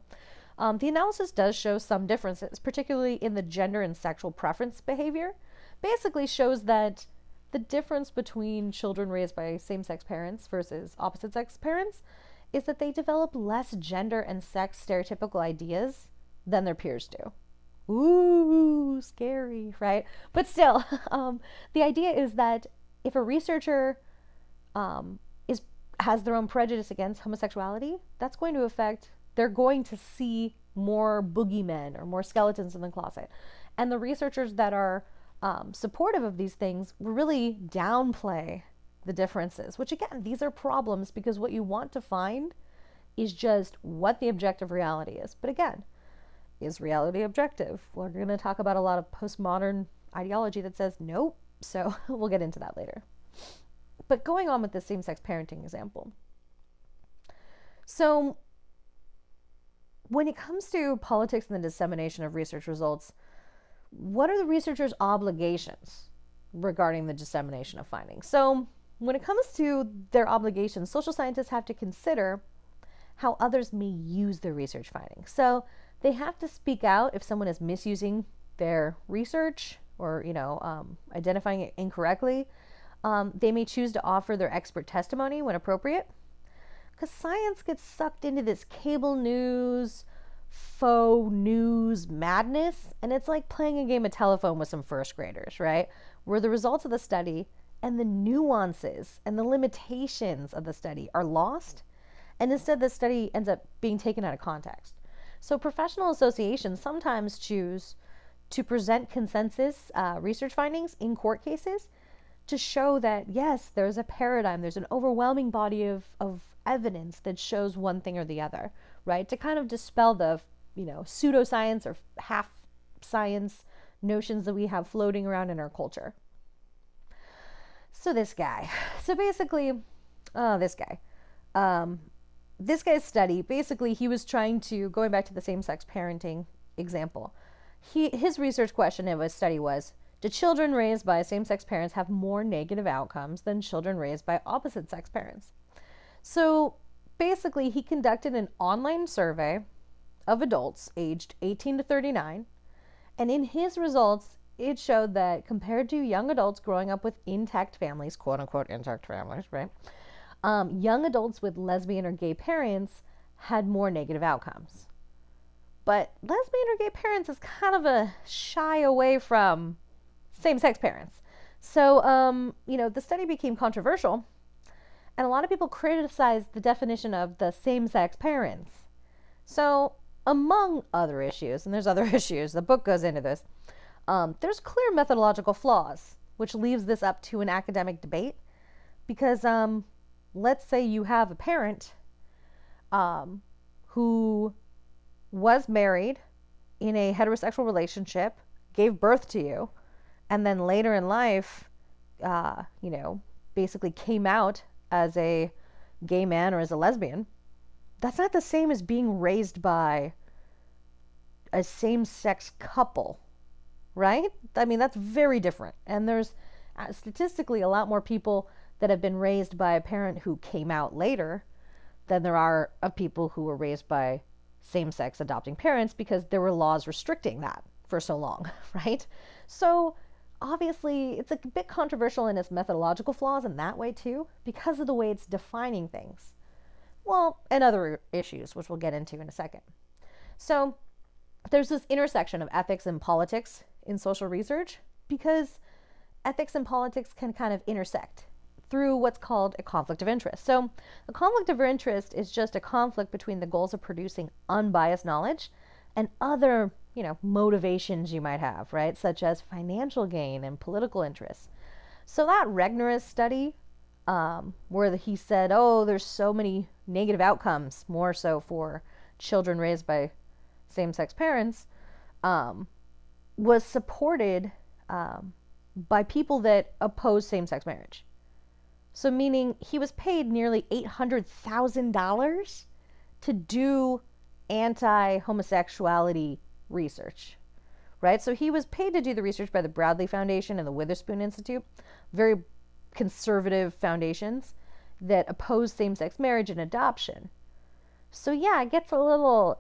the analysis does show some differences, particularly in the gender and sexual preference behavior. Basically shows that the difference between children raised by same-sex parents versus opposite-sex parents is that they develop less gender and sex stereotypical ideas than their peers do. Ooh, scary, right? But still, the idea is that if a researcher has their own prejudice against homosexuality, that's going to affect, they're going to see more boogeymen or more skeletons in the closet. And the researchers that are supportive of these things will really downplay the differences, which again, these are problems because what you want to find is just what the objective reality is. But again, is reality objective? We're going to talk about a lot of postmodern ideology that says nope, so we'll get into that later. But going on with the same-sex parenting example. So when it comes to politics and the dissemination of research results, what are the researchers' obligations regarding the dissemination of findings? So when it comes to their obligations, social scientists have to consider how others may use their research findings. So they have to speak out if someone is misusing their research or, identifying it incorrectly. They may choose to offer their expert testimony when appropriate, because science gets sucked into this cable news, faux news madness, and it's like playing a game of telephone with some first graders, right? Where the results of the study and the nuances and the limitations of the study are lost, and instead the study ends up being taken out of context. So professional associations sometimes choose to present consensus research findings in court cases to show that, yes, there's a paradigm, there's an overwhelming body of evidence that shows one thing or the other, right? To kind of dispel the, pseudoscience or half science notions that we have floating around in our culture. So this guy's study, basically he was trying to, going back to the same-sex parenting example, his research question of his study was, do children raised by same-sex parents have more negative outcomes than children raised by opposite-sex parents? So basically he conducted an online survey of adults aged 18 to 39, and in his results, it showed that compared to young adults growing up with intact families, quote-unquote intact families, right? Young adults with lesbian or gay parents had more negative outcomes. But lesbian or gay parents is kind of a shy away from same-sex parents. So, the study became controversial, and a lot of people criticized the definition of the same-sex parents. So, among other issues, and there's other issues, the book goes into this, there's clear methodological flaws, which leaves this up to an academic debate, because let's say you have a parent who was married in a heterosexual relationship, gave birth to you, and then later in life, basically came out as a gay man or as a lesbian. That's not the same as being raised by a same-sex couple, right? I mean, that's very different. And there's statistically a lot more people that have been raised by a parent who came out later than there are of people who were raised by same-sex adopting parents, because there were laws restricting that for so long, right? So obviously it's a bit controversial in its methodological flaws in that way too, because of the way it's defining things. Well, and other issues, which we'll get into in a second. So there's this intersection of ethics and politics in social research, because ethics and politics can kind of intersect through what's called a conflict of interest. So a conflict of interest is just a conflict between the goals of producing unbiased knowledge and other, motivations you might have, right? Such as financial gain and political interests. So that Regner's study, where he said, there's so many negative outcomes, more so for children raised by same-sex parents, was supported by people that oppose same-sex marriage. So meaning he was paid nearly $800,000 to do anti-homosexuality research, right? So he was paid to do the research by the Bradley Foundation and the Witherspoon Institute, very conservative foundations that oppose same-sex marriage and adoption. So yeah, it gets a little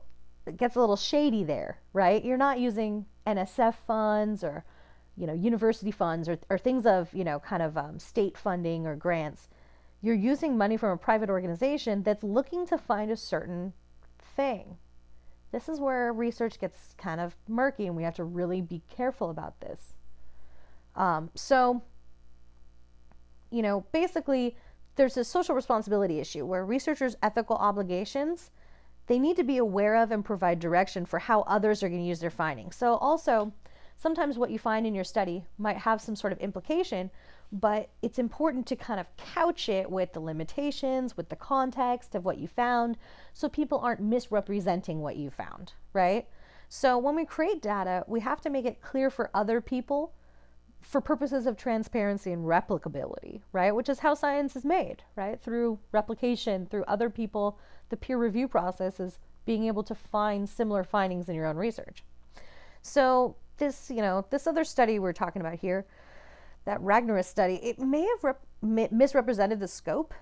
shady there, right? You're not using NSF funds or, university funds or things of, kind of state funding or grants. You're using money from a private organization that's looking to find a certain thing. This is where research gets kind of murky, and we have to really be careful about this. Basically, there's a social responsibility issue where researchers' ethical obligations, they need to be aware of and provide direction for how others are going to use their findings. So also, sometimes what you find in your study might have some sort of implication, but it's important to kind of couch it with the limitations, with the context of what you found, so people aren't misrepresenting what you found, right? So when we create data, we have to make it clear for other people for purposes of transparency and replicability, right? Which is how science is made, right? Through replication, through other people. The peer review process is being able to find similar findings in your own research. So this other study we're talking about here, that Ragnarus study, it may have misrepresented the scope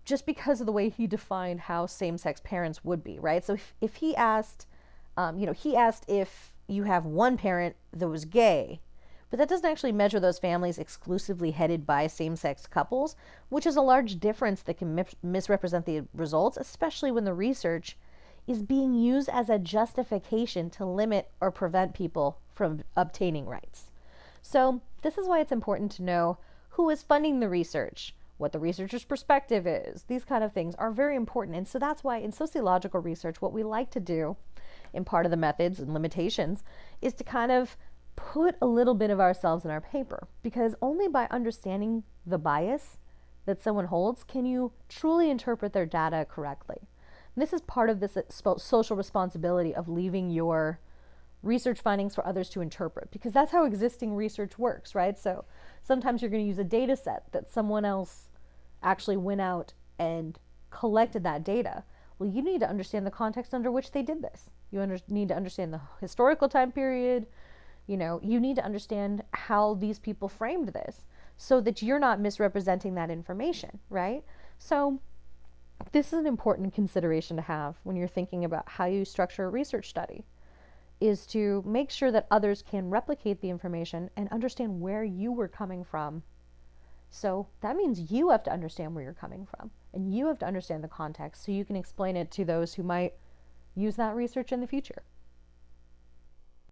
just because of the way he defined how same-sex parents would be, right? So if he asked, he asked if you have one parent that was gay, but that doesn't actually measure those families exclusively headed by same-sex couples, which is a large difference that can misrepresent the results, especially when the research is being used as a justification to limit or prevent people from obtaining rights. So this is why it's important to know who is funding the research, what the researcher's perspective is. These kind of things are very important. And so that's why in sociological research, what we like to do in part of the methods and limitations is to kind of put a little bit of ourselves in our paper, because only by understanding the bias that someone holds can you truly interpret their data correctly. And this is part of this social responsibility of leaving your research findings for others to interpret, because that's how existing research works, right? So sometimes you're going to use a data set that someone else actually went out and collected that data. Well, you need to understand the context under which they did this. You need to understand the historical time period. You need to understand how these people framed this so that you're not misrepresenting that information, right? So this is an important consideration to have when you're thinking about how you structure a research study, is to make sure that others can replicate the information and understand where you were coming from. So that means you have to understand where you're coming from, and you have to understand the context so you can explain it to those who might use that research in the future.